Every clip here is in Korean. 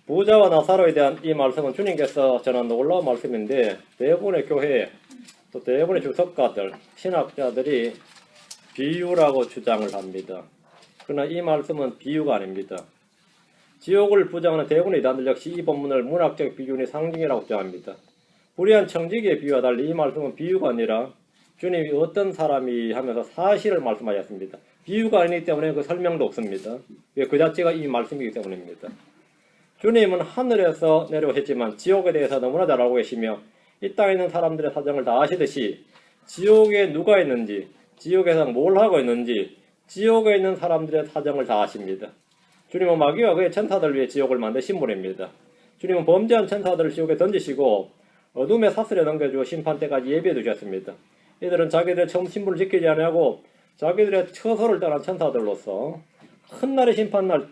부자와 나사로에 대한 이 말씀은 주님께서 전한 놀라운 말씀인데 대부분의 교회 또 대부분의 주석가들, 신학자들이 비유라고 주장을 합니다. 그러나 이 말씀은 비유가 아닙니다. 지옥을 부정하는 대부분의 이단들 역시 이 본문을 문학적 비유의 상징이라고 주장합니다. 불의한 청지기의 비유와 달리 이 말씀은 비유가 아니라 주님이 어떤 사람이 하면서 사실을 말씀하셨습니다. 비유가 아니기 때문에 그 설명도 없습니다. 그 자체가 이 말씀이기 때문입니다. 주님은 하늘에서 내려오셨지만 지옥에 대해서 너무나 잘 알고 계시며 이 땅에 있는 사람들의 사정을 다 아시듯이 지옥에 누가 있는지, 지옥에서 뭘 하고 있는지, 지옥에 있는 사람들의 사정을 다 아십니다. 주님은 마귀와 그의 천사들 위해 지옥을 만드신 분입니다. 주님은 범죄한 천사들을 지옥에 던지시고 어둠의 사슬에 넘겨주어 심판 때까지 예비해 두셨습니다. 이들은 자기들의 처음 신분을 지키지 않으려고 자기들의 처소를 떠난 천사들로서 큰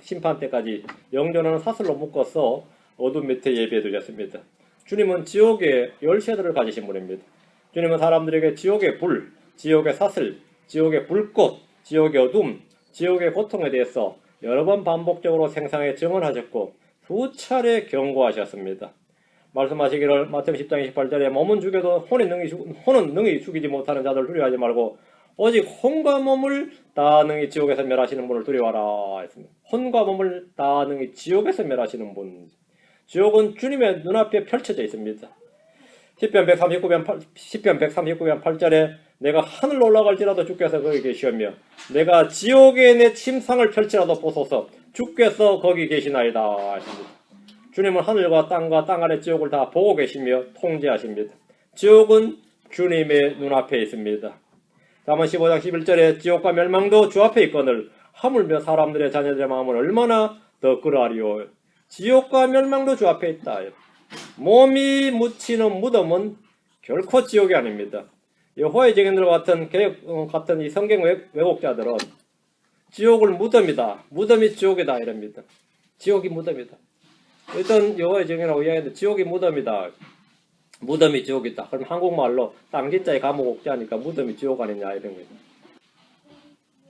심판 때까지 영존하는 사슬로 묶어서 어둠 밑에 예비해 두셨습니다. 주님은 지옥의 열쇠들을 가지신 분입니다. 주님은 사람들에게 지옥의 불, 지옥의 사슬, 지옥의 불꽃, 지옥의 어둠, 지옥의 고통에 대해서 여러 번 반복적으로 생생하게 증언하셨고 수차례 경고하셨습니다. 말씀하시기를 마태복음 10장 28절에 몸은 죽여도 혼은 능히 죽이지 못하는 자들 두려워하지 말고 오직 혼과 몸을 다 능히 지옥에서 멸하시는 분을 두려워하라 했습니다. 혼과 몸을 다 능히 지옥에서 멸하시는 분. 지옥은 주님의 눈앞에 펼쳐져 있습니다. 시편 139편 8절에 내가 하늘로 올라갈지라도 주께서 거기 계시오며 내가 지옥에 내 침상을 펼치라도 보소서 주께서 거기 계시나이다 했습니다. 주님은 하늘과 땅 아래 지옥을 다 보고 계시며 통제하십니다. 지옥은 주님의 눈앞에 있습니다. 다만 15장 11절에 지옥과 멸망도 주 앞에 있거늘 하물며 사람들의 자녀들의 마음은 얼마나 더 그러하리요. 지옥과 멸망도 주 앞에 있다. 몸이 묻히는 무덤은 결코 지옥이 아닙니다. 여호와의 증인들과 같은 이 성경 왜곡자들은 지옥을 무덤이다. 무덤이 지옥이다 이럽니다. 지옥이 무덤이다. 일단 여호와의 증인이라고 이야기하는데 지옥이 무덤이다. 무덤이 지옥이다. 그럼 한국말로 땅기자에 감옥 옥자니까 무덤이 지옥 아니냐 이런 거예요.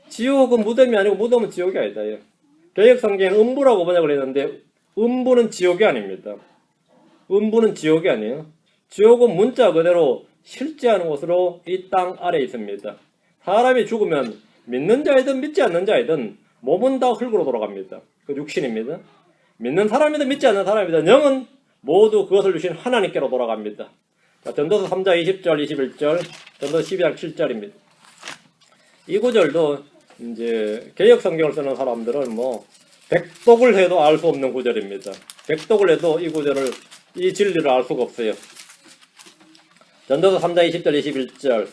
지옥은 무덤이 아니고 무덤은 지옥이 아니다. 개역성경에는 음부라고 번역을 했는데 음부는 지옥이 아닙니다. 음부는 지옥이 아니에요. 지옥은 문자 그대로 실제하는 곳으로 이 땅 아래에 있습니다. 사람이 죽으면 믿는 자이든 믿지 않는 자이든 몸은 다 흙으로 돌아갑니다. 그 육신입니다. 믿는 사람이든 믿지 않는 사람이든 영은 모두 그것을 주신 하나님께로 돌아갑니다. 자, 전도서 3장 20절, 21절, 전도서 12장 7절입니다. 이 구절도 이제 개역 성경을 쓰는 사람들은 백독을 해도 알 수 없는 구절입니다. 백독을 해도 이 구절을 이 진리를 알 수가 없어요. 전도서 3장 20절, 21절.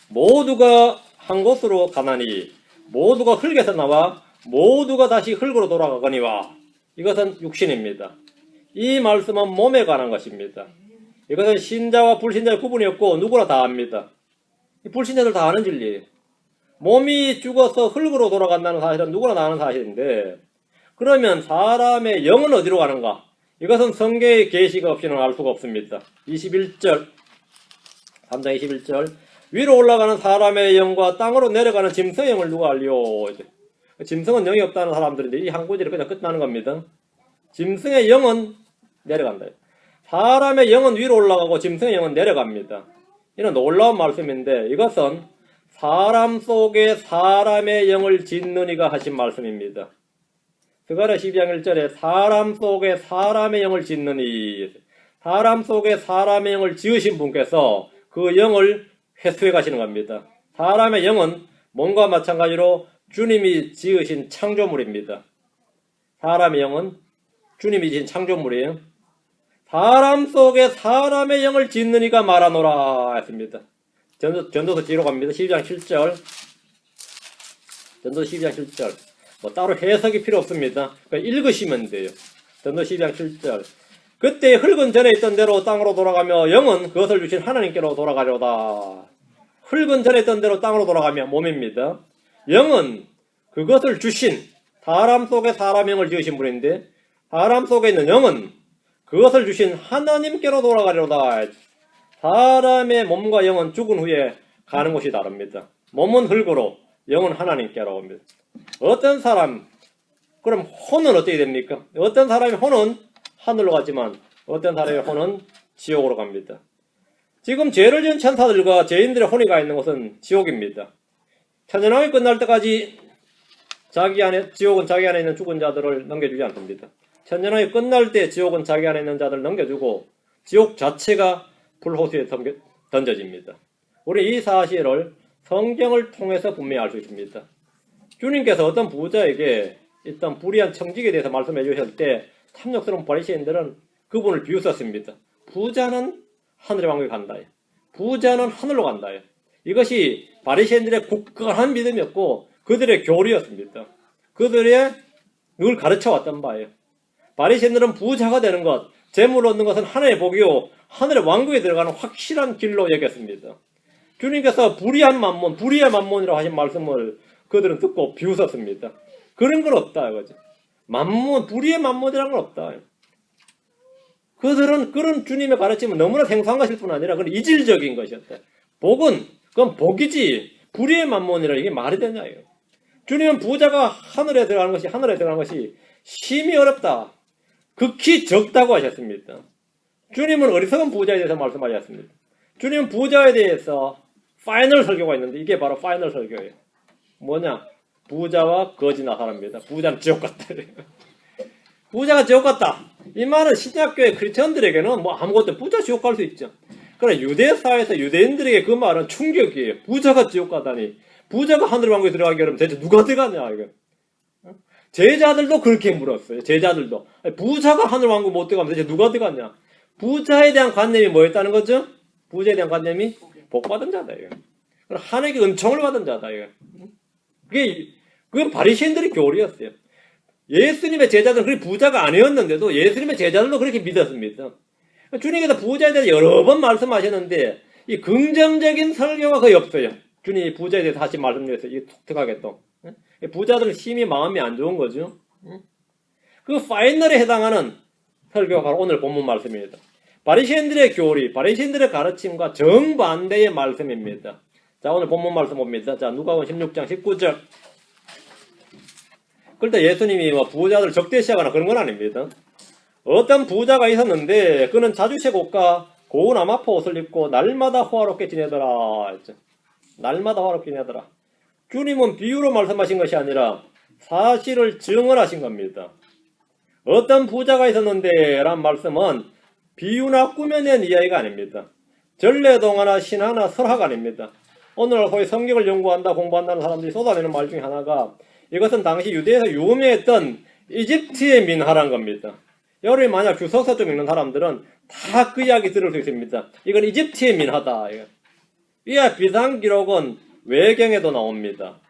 모두가 한 곳으로 가나니 모두가 흙에서 나와 모두가 다시 흙으로 돌아가거니와. 이것은 육신입니다. 이 말씀은 몸에 관한 것입니다. 이것은 신자와 불신자의 구분이 없고 누구나 다 압니다. 불신자들 다 아는 진리예요. 몸이 죽어서 흙으로 돌아간다는 사실은 누구나 다 아는 사실인데 그러면 사람의 영은 어디로 가는가? 이것은 성경의 계시가 없이는 알 수가 없습니다. 21절 3장 21절 위로 올라가는 사람의 영과 땅으로 내려가는 짐승의 영을 누가 알리오? 짐승은 영이 없다는 사람들인데 이 한 구절이 그냥 끝나는 겁니다. 짐승의 영은 내려간다. 사람의 영은 위로 올라가고 짐승의 영은 내려갑니다. 이는 놀라운 말씀인데 이것은 사람 속에 사람의 영을 짓는 이가 하신 말씀입니다. 스가랴 12장 1절에 사람 속에 사람의 영을 짓는 이, 사람 속에 사람의 영을 지으신 분께서 그 영을 회수해 가시는 겁니다. 사람의 영은 몸과 마찬가지로 주님이 지으신 창조물입니다. 사람의 영은 주님이 지은 창조물이에요. 사람 속에 사람의 영을 짓는 이가 말하노라 했습니다. 전도서 뒤로 갑니다. 12장 7절. 전도서 12장 7절. 따로 해석이 필요 없습니다. 그러니까 읽으시면 돼요. 전도서 12장 7절. 그때 흙은 전에 있던 대로 땅으로 돌아가며 영은 그것을 주신 하나님께로 돌아가려다. 흙은 전에 있던 대로 땅으로 돌아가며 몸입니다. 영은 그것을 주신 사람 속에 사람 영을 지으신 분인데 사람 속에 있는 영은 그것을 주신 하나님께로 돌아가려다. 사람의 몸과 영은 죽은 후에 가는 곳이 다릅니다. 몸은 흙으로 영은 하나님께로 옵니다. 어떤 사람 그럼 혼은 어떻게 됩니까? 어떤 사람이 혼은 하늘로 가지만 어떤 사람의 혼은 지옥으로 갑니다. 지금 죄를 지은 천사들과 죄인들의 혼이 가 있는 곳은 지옥입니다. 천연왕이 끝날 때까지 지옥은 자기 안에 있는 죽은 자들을 넘겨주지 않습니다. 천연왕이 끝날 때 지옥은 자기 안에 있는 자들을 넘겨주고 지옥 자체가 불호수에 던져집니다. 우리 이 사실을 성경을 통해서 분명히 알 수 있습니다. 주님께서 어떤 부자에게 일단 불의한 청직에 대해서 말씀해 주실 때 탐욕스러운 바리새인들은 그분을 비웃었습니다. 부자는 하늘의 왕국에 간다. 부자는 하늘로 간다. 이것이 바리새인들의 굳건한 믿음이었고 그들의 교리였습니다. 그들의 늘 가르쳐왔던 바예요. 바리새인들은 부자가 되는 것, 재물을 얻는 것은 하나의 복이요 하늘의 왕국에 들어가는 확실한 길로 여겼습니다. 주님께서 불의한 만몬, 불의의 만몬이라고 하신 말씀을 그들은 듣고 비웃었습니다. 그런 건 없다 이거죠. 만몬, 불의의 만몬이라는 건 없다. 그들은 그런 주님의 가르침은 너무나 생소한 것일 뿐 아니라 그건 이질적인 것이었다. 복은 그건 복이지 불의의 만몬이라 이게 말이 되냐 이거. 주님은 부자가 하늘에 들어가는 것이 심히 어렵다. 극히 적다고 하셨습니다. 주님은 어리석은 부자에 대해서 말씀하셨습니다. 주님은 부자에 대해서 파이널 설교가 있는데 이게 바로 파이널 설교예요. 뭐냐? 부자와 거지 나사랍니다. 부자는 지옥 같다. 부자가 지옥 같다. 이 말은 신약교회 크리스천들에게는 뭐 아무것도 부자 지옥 갈 수 있죠. 그러나 유대사에서 유대인들에게 그 말은 충격이에요. 부자가 지옥 가다니. 부자가 하늘 왕국에 들어가기 어려면 대체 누가 들어가냐 이거. 제자들도 그렇게 물었어요. 제자들도 부자가 하늘 왕국 못 들어가면 대체 누가 들어가냐. 부자에 대한 관념이 뭐였다는 거죠? 부자에 대한 관념이 복받은 자다 이거. 하나님께 은총을 받은 자다 이거. 그건 바리새인들의 교리였어요. 예수님의 제자들은 그렇게 부자가 아니었는데도 예수님의 제자들도 그렇게 믿었습니다. 주님께서 부자에 대해서 여러 번 말씀하셨는데 이 긍정적인 설교가 거의 없어요. 주님이 부자에 대해서 다시 말씀드렸어요. 이 독특하게 또. 부자들은 심히 마음이 안 좋은 거죠. 그 파이널에 해당하는 설교가 바로 오늘 본문 말씀입니다. 바리새인들의 교리, 바리새인들의 가르침과 정반대의 말씀입니다. 자, 오늘 본문 말씀 봅니다. 자, 누가복음 16장 19절. 그럴 때 예수님이 뭐 부자들 적대시하거나 그런 건 아닙니다. 어떤 부자가 있었는데 그는 자주색 옷과 고운 아마포 옷을 입고 날마다 호화롭게 지내더라 했죠. 날마다 호화롭게 지내더라. 주님은 비유로 말씀하신 것이 아니라 사실을 증언하신 겁니다. 어떤 부자가 있었는데 라는 말씀은 비유나 꾸며낸 이야기가 아닙니다. 전래동화나 신화나 설화가 아닙니다. 오늘 거의 성경을 연구한다 공부한다는 사람들이 쏟아내는 말 중에 하나가 이것은 당시 유대에서 유명했던 이집트의 민화란 겁니다. 여러분이 만약 주석서 좀 읽는 사람들은 다 그 이야기 들을 수 있습니다. 이건 이집트의 민화다. 이와 비슷한 기록은 외경에도 나옵니다.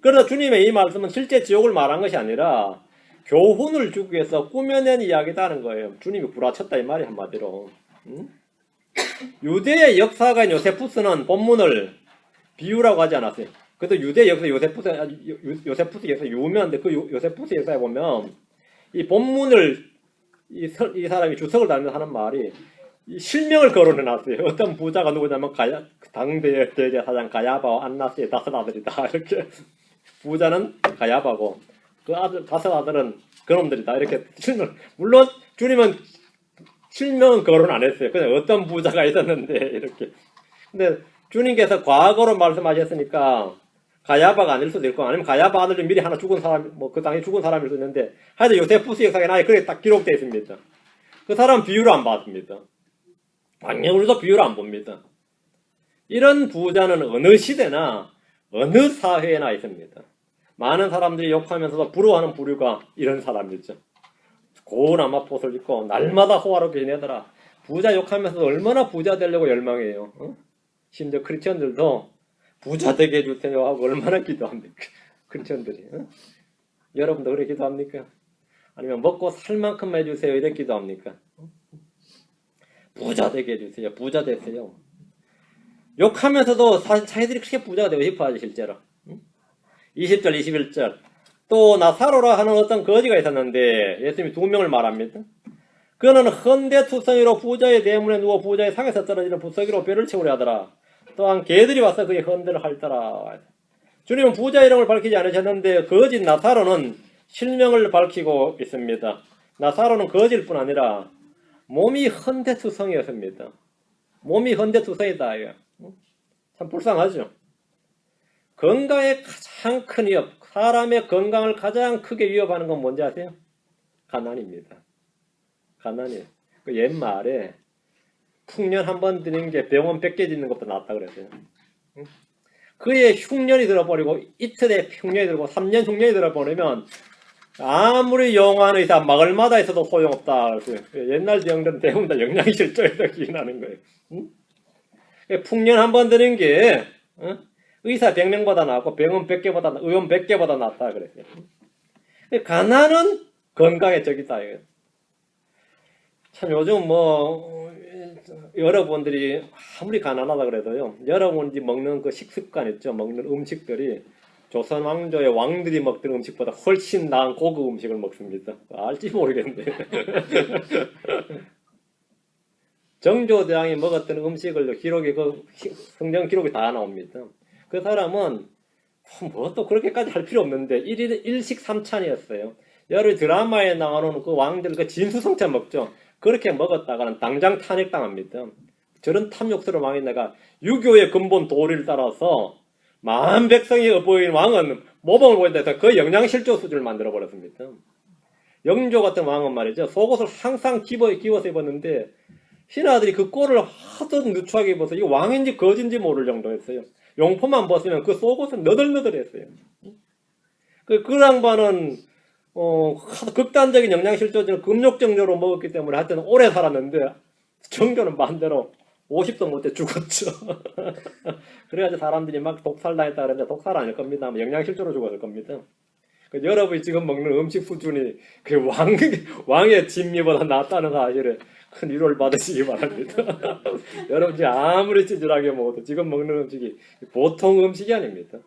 그러나 주님의 이 말씀은 실제 지옥을 말한 것이 아니라 교훈을 주기 위해서 꾸며낸 이야기다는 거예요. 주님이 구라쳤다 이 말이 한마디로. 유대의 역사가인 요세푸스는 본문을 비유라고 하지 않았어요. 그래도 유대 역사 요세푸스 역사 유명한데 그 요세푸스 역사에 보면 이 본문을 이 사람이 주석을 달면서 하는 말이 이 실명을 거론해놨어요. 어떤 부자가 누구냐면 당대 대제사장 가야바와 안나스의 다섯 아들이다. 이렇게 부자는 가야바고 그 아들 다섯 아들은 그놈들이다. 이렇게 실명. 물론 주님은 실명은 거론 안 했어요. 그냥 어떤 부자가 있었는데 이렇게. 근데 주님께서 과거로 말씀하셨으니까 가야바가 아닐 수도 있고 아니면 가야바 아들 중 미리 하나 죽은 사람 뭐 그 당시 죽은 사람일 수도 있는데 하여튼 요세푸스 역사에 나에 그렇게 딱 기록되어 있습니다. 그 사람 비유를 안 봤습니다. 당연히 우리도 비유를 안 봅니다. 이런 부자는 어느 시대나 어느 사회에나 있습니다. 많은 사람들이 욕하면서도 부러워하는 부류가 이런 사람이죠. 고운 아마포옷을 입고 날마다 호화롭게 지내더라. 부자 욕하면서도 얼마나 부자 되려고 열망해요. 심지어 크리스천들도 부자 되게 해주세요 하고 얼마나 기도합니까? 크리스천들이. 여러분도 그렇게 기도합니까? 아니면 먹고 살 만큼 해주세요 이렇게 기도합니까? 부자 되게 해주세요. 부자 되세요. 욕하면서도 사실 자기들이 그렇게 부자가 되고 싶어하지 실제로. 20절 21절 또 나사로라 하는 어떤 거지가 있었는데 예수님이 두 명을 말합니다. 그는 헌대투성이로 부자의 대문에 누워 부자의 상에서 떨어지는 부석이로 뼈를 채우려 하더라. 또한 개들이 와서 그의 헌대를 핥더라. 주님은 부자 이름을 밝히지 않으셨는데 거짓 나사로는 실명을 밝히고 있습니다. 나사로는 거지일 뿐 아니라 몸이 헌대투성이었습니다. 몸이 헌대투성이다. 이거. 참 불쌍하죠. 건강에 가장 큰 위협, 사람의 건강을 가장 크게 위협하는 건 뭔지 아세요? 가난입니다. 가난이에요. 그 옛말에 풍년 한 번 드는 게 병원 100개 짓는 것보다 낫다 그랬어요. 그의 흉년이 들어버리고 이틀에 흉년이 들고 3년 흉년이 들어버리면 아무리 용한 의사 마을마다 있어도 소용없다. 옛날 병들은 대부분 다 영양실조에서 기인하는 거예요. 풍년 한 번 드는 게 의사 100명보다 낫고 병원 100개보다 의원 100개보다 낫다 그랬어요. 가난은 건강의 적이다. 참 요즘 여러분들이 아무리 가난하다 그래도요, 여러분이 먹는 그 식습관 있죠. 먹는 음식들이 조선 왕조의 왕들이 먹던 음식보다 훨씬 나은 고급 음식을 먹습니다. 알지 모르겠는데. 정조대왕이 먹었던 음식을 기록이 성경 기록이 다 나옵니다. 그 사람은 또 그렇게까지 할 필요 없는데 일식 삼찬이었어요. 여러 드라마에 나오는 그 왕들 그 진수성찬 먹죠. 그렇게 먹었다가는 당장 탄핵당합니다. 저런 탐욕스러운 왕이 내가 유교의 근본 도리를 따라서 만 백성이 보인 왕은 모범을 보인다 해서 그 영양실조 수준을 만들어버렸습니다. 영조 같은 왕은 말이죠. 속옷을 항상 기워서 입었는데 신하들이 그 꼴을 하도 누추하게 입어서 이거 왕인지 거지인지 모를 정도였어요. 용포만 벗으면 그 속옷은 너덜너덜했어요. 그 양반은 극단적인 영양실조제를 금욕정조로 먹었기 때문에 하여튼 오래 살았는데 정조는 반대로 50도 못해 죽었죠. 그래가지고 사람들이 막 독살당했다 그랬는데 독살 아닐 겁니다. 영양실조로 죽었을 겁니다. 여러분이 지금 먹는 음식 수준이 그 왕의 진미보다 낫다는 사실에 큰 위로를 받으시기 바랍니다. 여러분이 아무리 찌질하게 먹어도 지금 먹는 음식이 보통 음식이 아닙니다.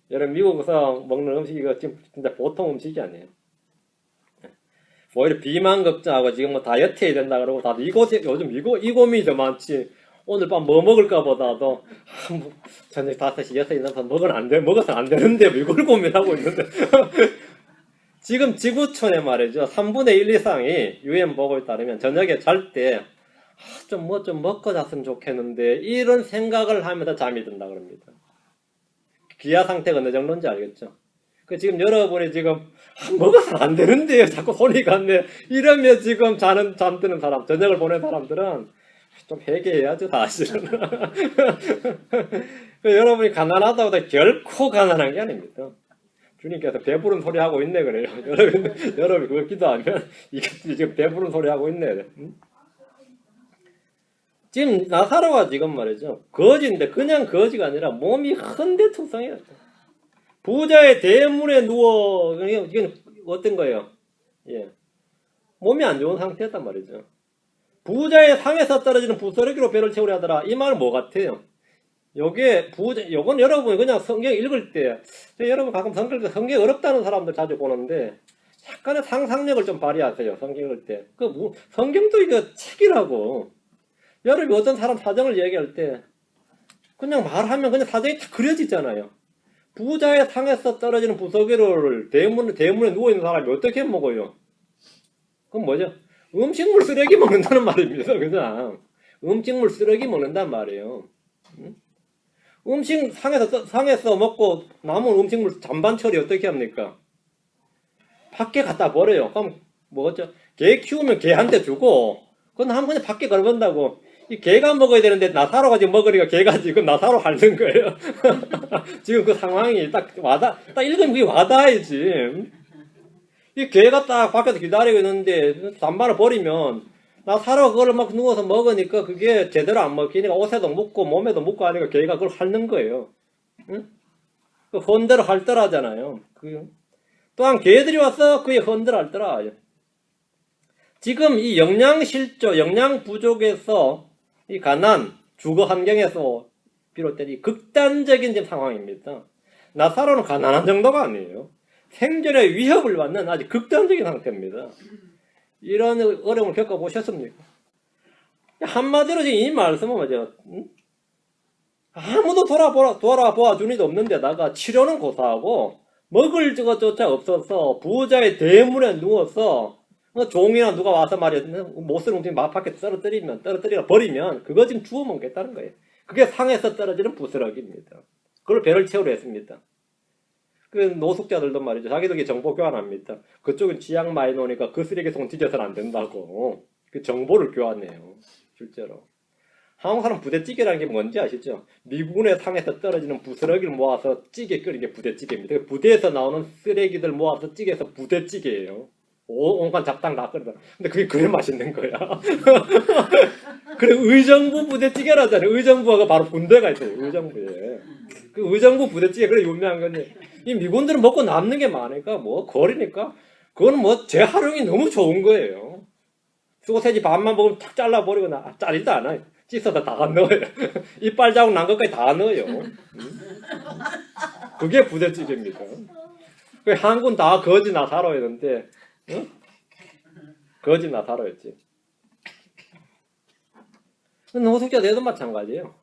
여러분 미국에서 먹는 음식이 진짜 보통 음식이 아니에요. 오히려 비만 걱정하고 지금 다이어트 해야 된다 그러고 다들 요즘 이 고민이 더 많지. 오늘 밤 뭐 먹을까 보다도 저녁 5시 6시 넘어서 먹어서 안 되는데 이걸 고민하고 있는데 지금 지구촌에 말이죠. 3분의 1 이상이 UN 보고에 따르면 저녁에 잘 때 좀 먹고 잤으면 좋겠는데 이런 생각을 하면서 잠이 든다 그럽니다. 기아 상태가 어느 정도인지 알겠죠? 지금 여러분이 지금 먹어서 안 되는데요. 자꾸 손이 갔네. 이러면 지금 잠드는 사람, 저녁을 보낸 사람들은 좀 회개해야죠, 사실은. 여러분이 가난하다고 해도 결코 가난한 게 아닙니다. 주님께서 배부른 소리 하고 있네 그래요. 여러분이 그거 기도하면 이게 지금 배부른 소리 하고 있네. 지금 나사로가 지금 말이죠. 거지인데 그냥 거지가 아니라 몸이 헌대투성이었어. 부자의 대문에 누워 이건 어떤 거예요? 예, 몸이 안 좋은 상태였단 말이죠. 부자의 상에서 떨어지는 부스러기로 배를 채우려 하더라. 이 말은 뭐 같아요? 요건 여러분이 그냥 성경 읽을 때 여러분 가끔 성경 어렵다는 사람들 자주 보는데 약간의 상상력을 좀 발휘하세요. 성경 읽을 때. 성경도 이거 책이라고. 여러분이 어떤 사람 사정을 얘기할 때 그냥 말하면 그냥 사정이 다 그려지잖아요. 부자의 상에서 떨어지는 부스러기를 대문에 누워있는 사람이 어떻게 먹어요? 그건 뭐죠? 음식물 쓰레기 먹는다는 말입니다. 그냥 음식물 쓰레기 먹는단 말이에요. 음식 상에서 먹고 남은 음식물 잔반 처리 어떻게 합니까? 밖에 갖다 버려요. 그럼 뭐죠? 개 키우면 개한테 주고 그건 한 번에 밖에 걸어본다고. 이 개가 먹어야 되는데 나사로가 지금 먹으니까 개가 지금 나사로 핥는 거예요. 지금 그 상황이 딱 읽으면 그게 와닿아야지. 이 개가 딱 밖에서 기다리고 있는데 잔반을 버리면 나사로 그걸 막 누워서 먹으니까 그게 제대로 안 먹히니까 옷에도 묻고 몸에도 묻고 하니까 개가 그걸 핥는 거예요. 응? 그 헌대로 핥더라잖아요. 또한 개들이 와서 그게 헌대로 핥더라. 지금 이 영양실조, 영양 부족에서 이 가난, 주거 환경에서 비롯된 이 극단적인 지금 상황입니다. 나사로는 가난한 정도가 아니에요. 생존의 위협을 받는 아주 극단적인 상태입니다. 이런 어려움을 겪어보셨습니까? 한마디로 지금 이 말씀은 뭐죠? 아무도 돌아보아 준 이도 없는데다가 치료는 고사하고 먹을 저것조차 없어서 부자의 대문에 누워서 종이나 누가 와서 말이야 못 쓰는 음식 막 밖에 떨어뜨려 버리면 그거 지금 주워 먹겠다는 거예요. 그게 상에서 떨어지는 부스러기입니다. 그걸 배를 채우려 했습니다. 그 노숙자들도 말이죠. 자기들이 정보 교환합니다. 그쪽은 지약 많이 놓으니까 그 쓰레기통 뒤져서는 안 된다고. 그 정보를 교환해요. 실제로. 한국 사람 부대찌개라는 게 뭔지 아시죠? 미군의 상에서 떨어지는 부스러기를 모아서 찌개 끓인 게 부대찌개입니다. 부대에서 나오는 쓰레기들 모아서 찌개에서 부대찌개예요. 온갖 잡당 다 끓여. 근데 그게 그래 맛있는 거야. 그래 의정부 부대찌개라잖아요. 의정부가 바로 군대가 있어요. 의정부에. 그 의정부 부대찌개 그래 유명한 건데 이 미군들은 먹고 남는 게 많으니까 뭐 거리니까 그거는 뭐 재활용이 너무 좋은 거예요. 소세지 반만 먹으면 탁 잘라버리고 자르지도 않아요. 씻어서 다 넣어요. 이빨 자국 난 것까지 다 넣어요. 그게 부대찌개입니다. 한군 다 거지나 살아야 되는데 응? 거지나 살아야지. 노숙자들도 마찬가지예요.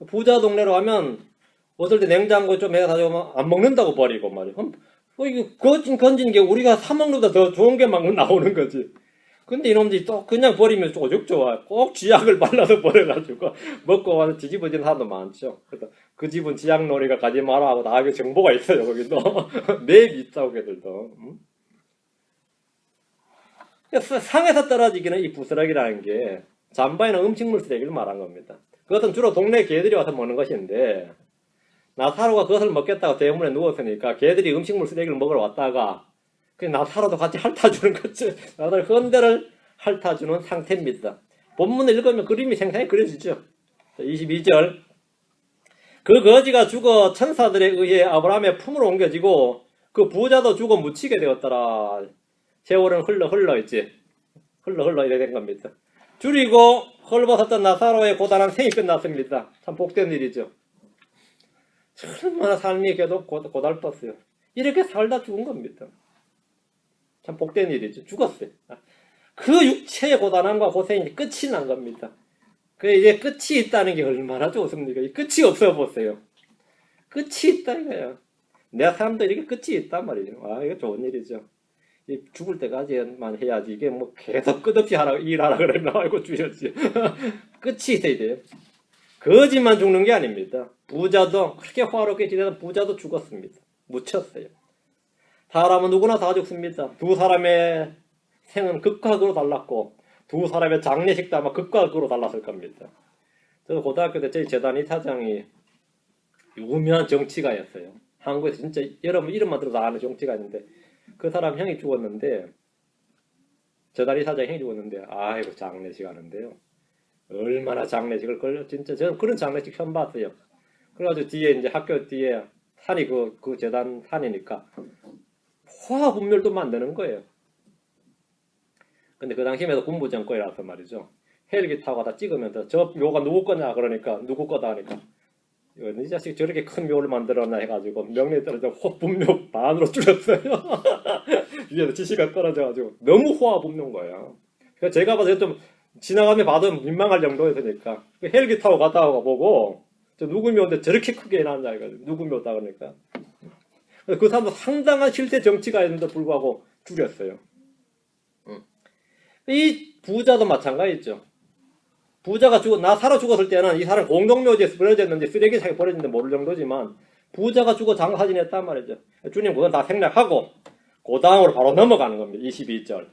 부자 동네로 가면 어떨 때 냉장고 좀 해가지고 안 먹는다고 버리고 말이야. 이거 건진 게 우리가 사 먹는 것보다 더 좋은 게 막 나오는 거지. 근데 이놈들이 또 그냥 버리면 오죽 좋아. 꼭 쥐약을 발라서 버려가지고 먹고 와서 뒤집어지는 사람도 많죠. 그래서 그 집은 쥐약놀이가 가지 마라 하고 다 정보가 있어요. 거기도 맵이 있다고 걔들도. 상에서 떨어지기는 이 부스러기라는 게 잠바에는 음식물 쓰레기를 말한 겁니다. 그것은 주로 동네 개들이 와서 먹는 것인데 나사로가 그것을 먹겠다고 대문에 누웠으니까 개들이 음식물 쓰레기를 먹으러 왔다가 나사로도 같이 핥아주는 거죠. 나사로 헌데를 핥아주는 상태입니다. 본문을 읽으면 그림이 생생히 그려지죠. 22절 그 거지가 죽어 천사들에 의해 아브라함의 품으로 옮겨지고 그 부자도 죽어 묻히게 되었더라. 세월은 흘러 있지. 흘러 이래 된 겁니다. 줄이고 헐벗었던 나사로의 고단한 생이 끝났습니다. 참 복된 일이죠. 얼마나 삶이 걔도 고달팠어요. 이렇게 살다 죽은 겁니다. 참 복된 일이죠. 죽었어요. 그 육체의 고단함과 고생이 끝이 난 겁니다. 그 이제 끝이 있다는 게 얼마나 좋습니까? 끝이 없어 보세요. 끝이 있다 이거야. 내 삶도 이렇게 끝이 있단 말이죠. 이거 좋은 일이죠. 죽을 때까지만 해야지. 이게 뭐 계속 끝없이 일하라 그러면 아이고 죽여야지. 끝이 있어야 돼요. 거지만 죽는 게 아닙니다. 부자도 그렇게 화롭게 지내던 부자도 죽었습니다. 묻혔어요. 사람은 누구나 다 죽습니다. 두 사람의 생은 극과 극으로 달랐고 두 사람의 장례식도 아마 극과 극으로 달랐을 겁니다. 저도 고등학교 때 저희 재단 이사장이 유명한 정치가였어요. 한국에서 진짜 여러분 이름만 들어도 아는 정치가 있는데 그 사람 형이 죽었는데 재단 이사장 형이 죽었는데 아이고 장례식 하는데요. 얼마나 장례식을 걸려 진짜 저는 그런 장례식 처음 봤어요. 그래가지고 뒤에 이제 학교 뒤에 산이 그 재단 산이니까 화학 분멸도 만드는 거예요. 근데 그 당시에도 군부 정권이라서 말이죠. 헬기 타고 다 찍으면서 저 묘가 누구 거냐 그러니까 누구 거다 하니까 이 자식 저렇게 큰 묘를 만들었나 해가지고 명령이 떨어져 분묘 반으로 줄였어요. 위에서 지시가 떨어져가지고 너무 화학 분묘인 거야. 그러니까 제가 봐서 좀 지나가면 봐도 민망할 정도였으니까 헬기 타고 갔다 오고 보고 저 누구 묘인데 저렇게 크게 해놨냐 해가지고 누구 묘다 그러니까 그 사람도 상당한 실제 정치가 있는데 불구하고 줄였어요. 이 부자도 마찬가지죠. 부자가 나사로 죽었을 때는 이 사람 공동묘지에서 버려졌는지 쓰레기장에 버려졌는지 모를 정도지만 부자가 죽어 장사진했단 말이죠. 주님 그건 다 생략하고 그 다음으로 바로 넘어가는 겁니다. 22절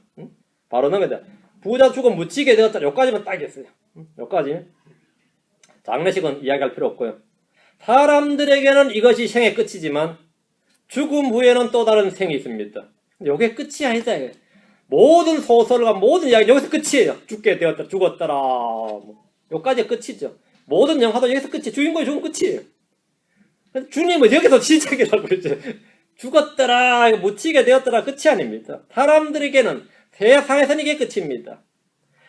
바로 넘어가자. 부자 죽어 묻히게 되었다. 여기까지만 딱 했어요. 여기까지. 장례식은 이야기할 필요 없고요. 사람들에게는 이것이 생의 끝이지만 죽음 후에는 또 다른 생이 있습니다. 이게 끝이 아니다. 모든 소설과 모든 이야기 여기서 끝이에요. 죽게 되었다, 죽었더라. 여기까지 끝이죠. 모든 영화도 여기서 끝이 주인공이 죽으면 끝이에요. 주님은 여기서 시작이라고 그러죠. 죽었더라, 묻히게 되었더라 끝이 아닙니다. 사람들에게는 세상에서는 이게 끝입니다.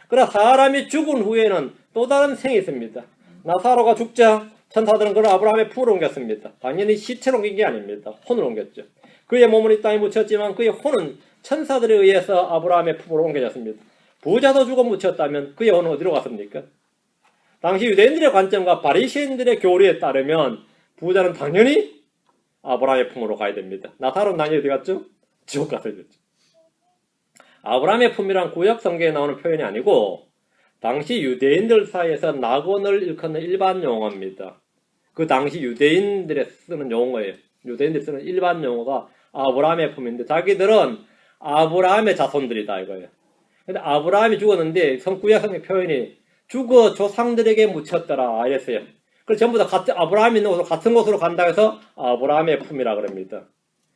그러나 사람이 죽은 후에는 또 다른 생이 있습니다. 나사로가 죽자 천사들은 그를 아브라함의 품으로 옮겼습니다. 당연히 시체로 옮긴 게 아닙니다. 혼을 옮겼죠. 그의 몸은 이 땅에 묻혔지만 그의 혼은 천사들에 의해서 아브라함의 품으로 옮겨졌습니다. 부자도 죽어 묻혔다면 그의 혼은 어디로 갔습니까? 당시 유대인들의 관점과 바리새인들의 교리에 따르면 부자는 당연히 아브라함의 품으로 가야 됩니다. 나사로는 당연히 어디 갔죠? 지옥 가서 있었죠. 아브라함의 품이란 구약 성경에 나오는 표현이 아니고 당시 유대인들 사이에서 낙원을 일컫는 일반 용어입니다. 그 당시 유대인들이 쓰는 용어예요. 유대인들이 쓰는 일반 용어가 아브라함의 품인데 자기들은 아브라함의 자손들이다 이거예요. 근데 아브라함이 죽었는데 구약 성경 표현이 죽어 조상들에게 묻혔더라 이랬어요. 그래서 전부 다 같은 아브라함이 있는 곳으로 같은 곳으로 간다 해서 아브라함의 품이라 그럽니다.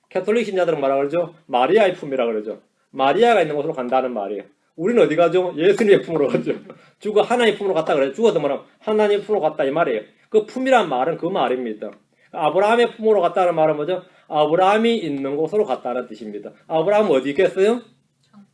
캐톨릭 신자들은 뭐라 그러죠? 마리아의 품이라 그러죠. 마리아가 있는 곳으로 간다는 말이에요. 우리는 어디 가죠? 예수님의 품으로 가죠. 죽어 하나님 품으로 갔다 그래요. 죽어서 뭐라 하나님 품으로 갔다 이 말이에요. 그 품이란 말은 그 말입니다. 아브라함의 품으로 갔다는 말은 뭐죠? 아브라함이 있는 곳으로 갔다는 뜻입니다. 아브라함은 어디 있겠어요?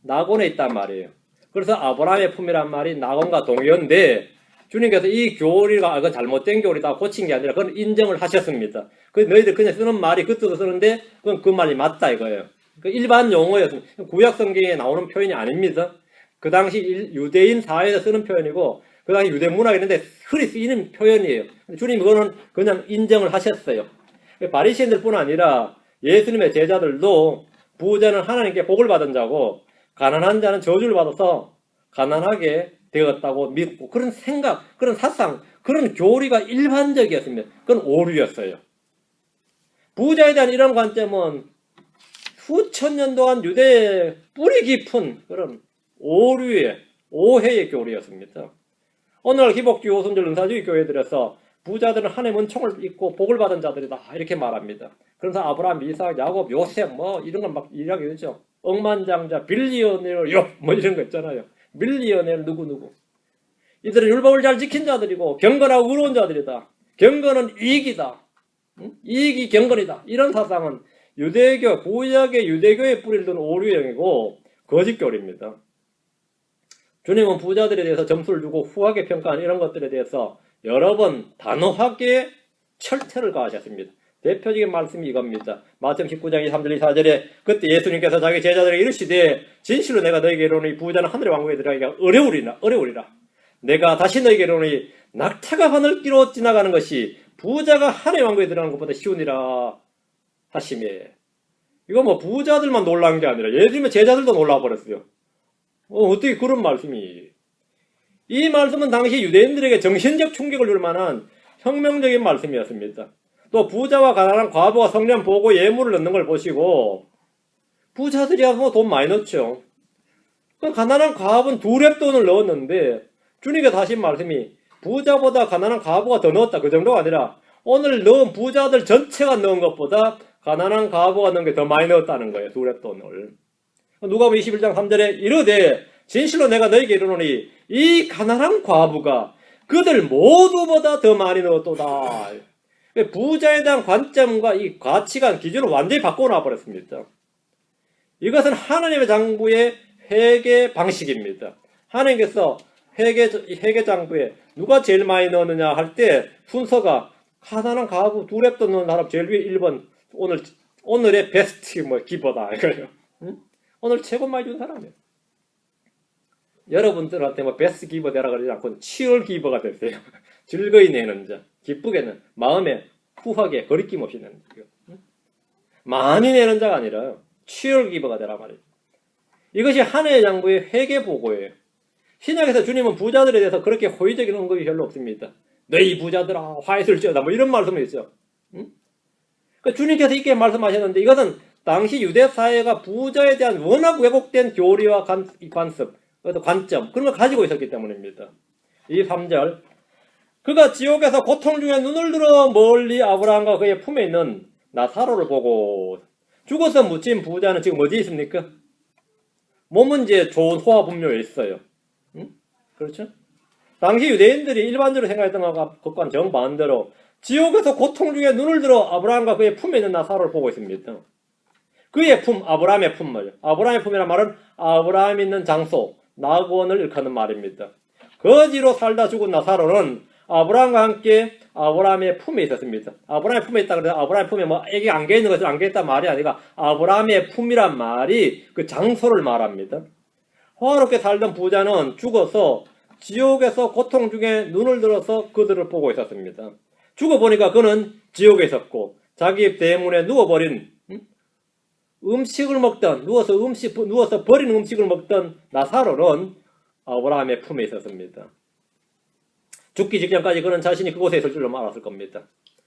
낙원에 있단 말이에요. 그래서 아브라함의 품이란 말이 낙원과 동의어인데 주님께서 이 교리가 그건 잘못된 교리다 고친 게 아니라 그건 인정을 하셨습니다. 그 너희들 그냥 쓰는 말이 그 뜻을 쓰는데 그건 그 말이 맞다 이거예요. 그 일반 용어였습니다. 구약 성경에 나오는 표현이 아닙니다. 그 당시 유대인 사회에서 쓰는 표현이고 그 당시 유대 문학에 있는데 흔히 쓰이는 표현이에요. 주님 그거는 그냥 인정을 하셨어요. 바리새인들뿐 아니라 예수님의 제자들도 부자는 하나님께 복을 받은 자고 가난한 자는 저주를 받아서 가난하게 되었다고 믿고 그런 생각, 그런 사상, 그런 교리가 일반적이었습니다. 그건 오류였어요. 부자에 대한 이런 관점은 수천 년 동안 유대의 뿌리 깊은 그런 오류의 오해의 교리였습니다. 오늘날 기복주의 호선절 은사주의 교회들에서 부자들은 하나님의 은총을 입고 복을 받은 자들이다 이렇게 말합니다. 그래서 아브라함, 이삭, 야곱, 요셉 뭐 이런 걸 막 이야기 되죠. 억만장자, 빌리어네어 뭐 이런 거 있잖아요. 밀리어네어 누구 이들은 율법을 잘 지킨 자들이고 경건하고 의로운 자들이다. 경건은 이익이다. 이익이 경건이다. 이런 사상은 유대교, 구약의 유대교의 뿌리를 둔 오류형이고 거짓교리입니다. 주님은 부자들에 대해서 점수를 주고 후하게 평가하는 이런 것들에 대해서 여러 번 단호하게 철퇴를 가하셨습니다. 대표적인 말씀이 이겁니다. 마태복음 19장 23절 24절에 그때 예수님께서 자기 제자들에게 이르시되 진실로 내가 너에게 이르노니 부자는 하늘의 왕국에 들어가기가 어려우리라. 내가 다시 너에게 이르노니 낙타가 하늘길로 지나가는 것이 부자가 하늘의 왕국에 들어가는 것보다 쉬우니라 하시매. 이거 뭐 부자들만 놀란 게 아니라 예수님의 제자들도 놀라버렸어요. 어떻게 그런 말씀이. 이 말씀은 당시 유대인들에게 정신적 충격을 줄 만한 혁명적인 말씀이었습니다. 또 부자와 가난한 과부가 성령 보고 예물을 넣는 걸 보시고 부자들이야 뭐 돈 많이 넣죠. 가난한 과부는 2렙돈을 넣었는데 주님께서 하신 말씀이 부자보다 가난한 과부가 더 넣었다 그 정도가 아니라 오늘 넣은 부자들 전체가 넣은 것보다 가난한 과부가 넣은 게 더 많이 넣었다는 거예요. 2렙돈을. 누가복음 21장 3절에 이르되 진실로 내가 너에게 이르노니 이 가난한 과부가 그들 모두보다 더 많이 넣었도다. 부자에 대한 관점과 이 가치관 기준을 완전히 바꿔놔 버렸습니다. 이것은 하나님의 장부의 회계 방식입니다. 하나님께서 회계 장부에 누가 제일 많이 넣느냐 할 때 순서가 가난한 가구 2렙돈 넣는 사람 제일 위에 1번 오늘의 베스트 기버다 이거예요. 오늘 최고 많이 준 사람이에요. 여러분들한테 베스트 기버 되라 그러지 않고 치열 기버가 됐어요. 즐거이 내는 자, 기쁘게는 마음에 후하게 거리낌 없이 내는 자. 많이 내는 자가 아니라 치열 기버가 되라 말이에요. 이것이 하나의 장부의 회계 보고예요. 신약에서 주님은 부자들에 대해서 그렇게 호의적인 언급이 별로 없습니다. 너희 부자들아 화해술지어다 뭐 이런 말씀이 있어요. 그러니까 주님께서 이렇게 말씀하셨는데 이것은 당시 유대 사회가 부자에 대한 워낙 왜곡된 교리와 관점 그런 걸 가지고 있었기 때문입니다. 이 3절 그가 지옥에서 고통 중에 눈을 들어 멀리 아브라함과 그의 품에 있는 나사로를 보고 죽어서 묻힌 부자는 지금 어디 있습니까? 몸은 이제 좋은 호화분묘에 있어요. 그렇죠? 당시 유대인들이 일반적으로 생각했던 것과는 정반대로 지옥에서 고통 중에 눈을 들어 아브라함과 그의 품에 있는 나사로를 보고 있습니다. 그의 품, 아브라함의 품 말이에요. 아브라함의 품이란 말은 아브라함이 있는 장소, 낙원을 일컫는 말입니다. 거지로 살다 죽은 나사로는 아브라함과 함께 아브라함의 품에 있었습니다. 아브라함의 품에 있다 그래서 아브라함의 품에 뭐 애기 안겨 있는 것을 안겨 있단 말이 아니라 아브라함의 품이란 말이 그 장소를 말합니다. 호화롭게 살던 부자는 죽어서 지옥에서 고통 중에 눈을 들어서 그들을 보고 있었습니다. 죽어보니까 그는 지옥에 있었고 자기 때문에 누워버린 음식을 먹던 누워서 버린 음식을 먹던 나사로는 아브라함의 품에 있었습니다. 죽기 직전까지 그는 자신이 그곳에 있을 줄로 알았을 겁니다.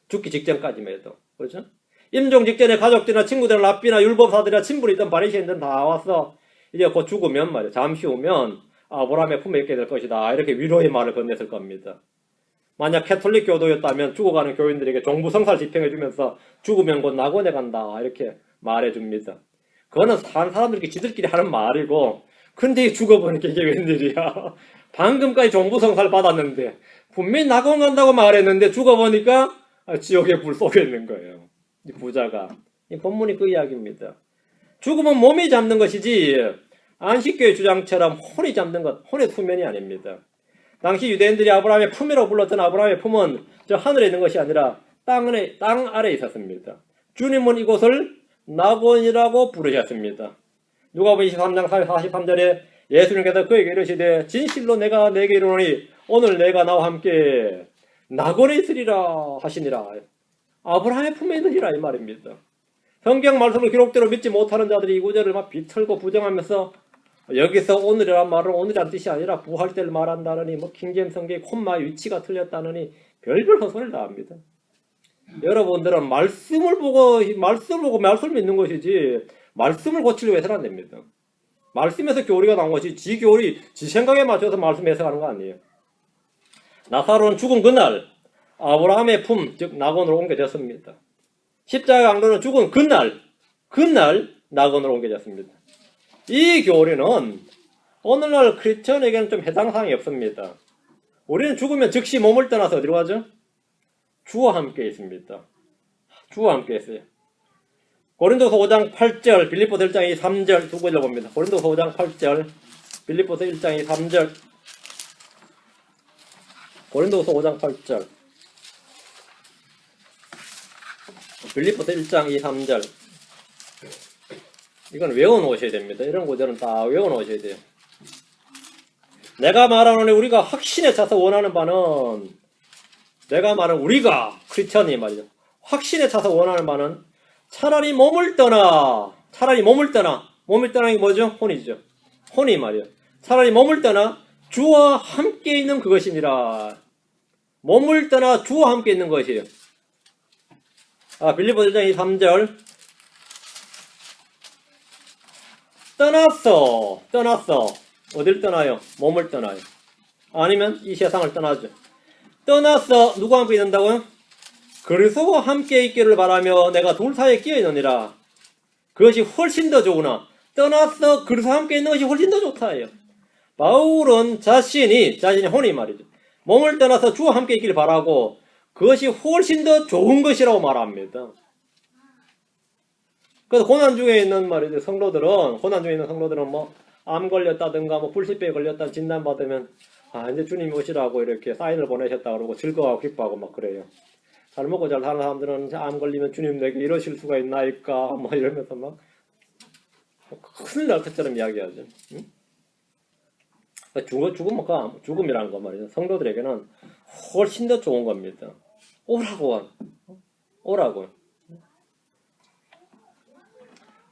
죽기 직전까지만 해도. 그렇죠? 임종 직전에 가족들이나 친구들, 랍비나 율법사들이나 친분이 있던 바리새인들은 다 와서 이제 곧 죽으면 말이야. 잠시 후면 아브라함의 품에 있게 될 것이다. 이렇게 위로의 말을 건넸을 겁니다. 만약 캐톨릭 교도였다면 죽어가는 교인들에게 종부성사를 집행해주면서 죽으면 곧 낙원에 간다. 이렇게 말해줍니다. 그거는 사는 사람들이 지들끼리 하는 말이고, 근데 죽어보니까 이게 웬일이야. 방금까지 종부성사를 받았는데 분명히 낙원 간다고 말했는데 죽어보니까 지옥의 불 속에 있는 거예요. 이 부자가. 이 본문이 그 이야기입니다. 죽음은 몸이 잡는 것이지 안식교의 주장처럼 혼이 잡는 것, 혼의 수면이 아닙니다. 당시 유대인들이 아브라함의 품이라고 불렀던 아브라함의 품은 저 하늘에 있는 것이 아니라 땅 아래에 있었습니다. 주님은 이곳을 낙원이라고 부르셨습니다. 누가복음 23장 43절에 예수님께서 그에게 이르시되 진실로 내가 네게 이르노니 오늘 내가 나와 함께 낙원에 있으리라 하시니라. 아브라함의 품에 있느니라 이 말입니다. 성경 말씀을 기록대로 믿지 못하는 자들이 이 구절을 막 비틀고 부정하면서 여기서 오늘이란 말은 오늘이란 뜻이 아니라 부활 때를 말한다느니 뭐 킹제임스 성경의 콤마의 위치가 틀렸다느니 별별 헛소리를 다 합니다. 여러분들은 말씀을 보고 말씀을 믿는 것이지 말씀을 고치려고 해서는 안 됩니다. 말씀에서 교리가 나온 것이 지 교리, 지 생각에 맞춰서 말씀 해석하는 거 아니에요. 나사로는 죽은 그날 아브라함의 품, 즉 낙원으로 옮겨졌습니다. 십자가 강도는 죽은 그날 낙원으로 옮겨졌습니다. 이 교리는 오늘날 크리스천에게는 좀 해당 사항이 없습니다. 우리는 죽으면 즉시 몸을 떠나서 어디로 가죠? 주와 함께 있습니다. 주와 함께 있어요. 고린도서 5장 8절, 빌립보서 1장 3절 두 번 읽어봅니다. 고린도서 5장 8절, 빌립보서 1장 3절. 고린도서 5장 8절, 빌립보서 1장 3절. 이건 외워놓으셔야 됩니다. 이런 구절은 다 외워놓으셔야 돼요. 내가 말하노니 우리가 확신에 차서 원하는 바는, 내가 말하는 우리가 크리스천이 말이죠. 확신에 차서 원하는 바는 차라리 몸을 떠나 몸을 떠나는 게 뭐죠? 혼이죠. 혼이 말이에요. 차라리 몸을 떠나 주와 함께 있는 그것이니라. 몸을 떠나 주와 함께 있는 것이에요. 빌립보서 1장 3절. 떠났어. 어딜 떠나요? 몸을 떠나요. 아니면 이 세상을 떠나죠. 떠났어. 누구와 함께 있는다고요? 그리스도와 함께 있기를 바라며 내가 둘 사이에 끼어 있느니라. 그것이 훨씬 더 좋구나. 떠났어. 그리스도와 함께 있는 것이 훨씬 더 좋다예요. 바울은 자신이 혼이 말이죠. 몸을 떠나서 주와 함께 있기를 바라고 그것이 훨씬 더 좋은 것이라고 말합니다. 그래서 고난 중에 있는 말이죠. 고난 중에 있는 성도들은 뭐 암 걸렸다든가 뭐 불치병에 걸렸다 진단받으면 이제 주님이 오시라고 이렇게 사인을 보내셨다 그러고 즐거워하고 기뻐하고 막 그래요. 잘 먹고 잘 사는 사람들은 암 걸리면 주님 내게 이러실 수가 있나이까 뭐 이러면서 막 큰일 날 것처럼 이야기하죠. 응? 죽음이라는 거 말이죠. 성도들에게는 훨씬 더 좋은 겁니다. 오라고.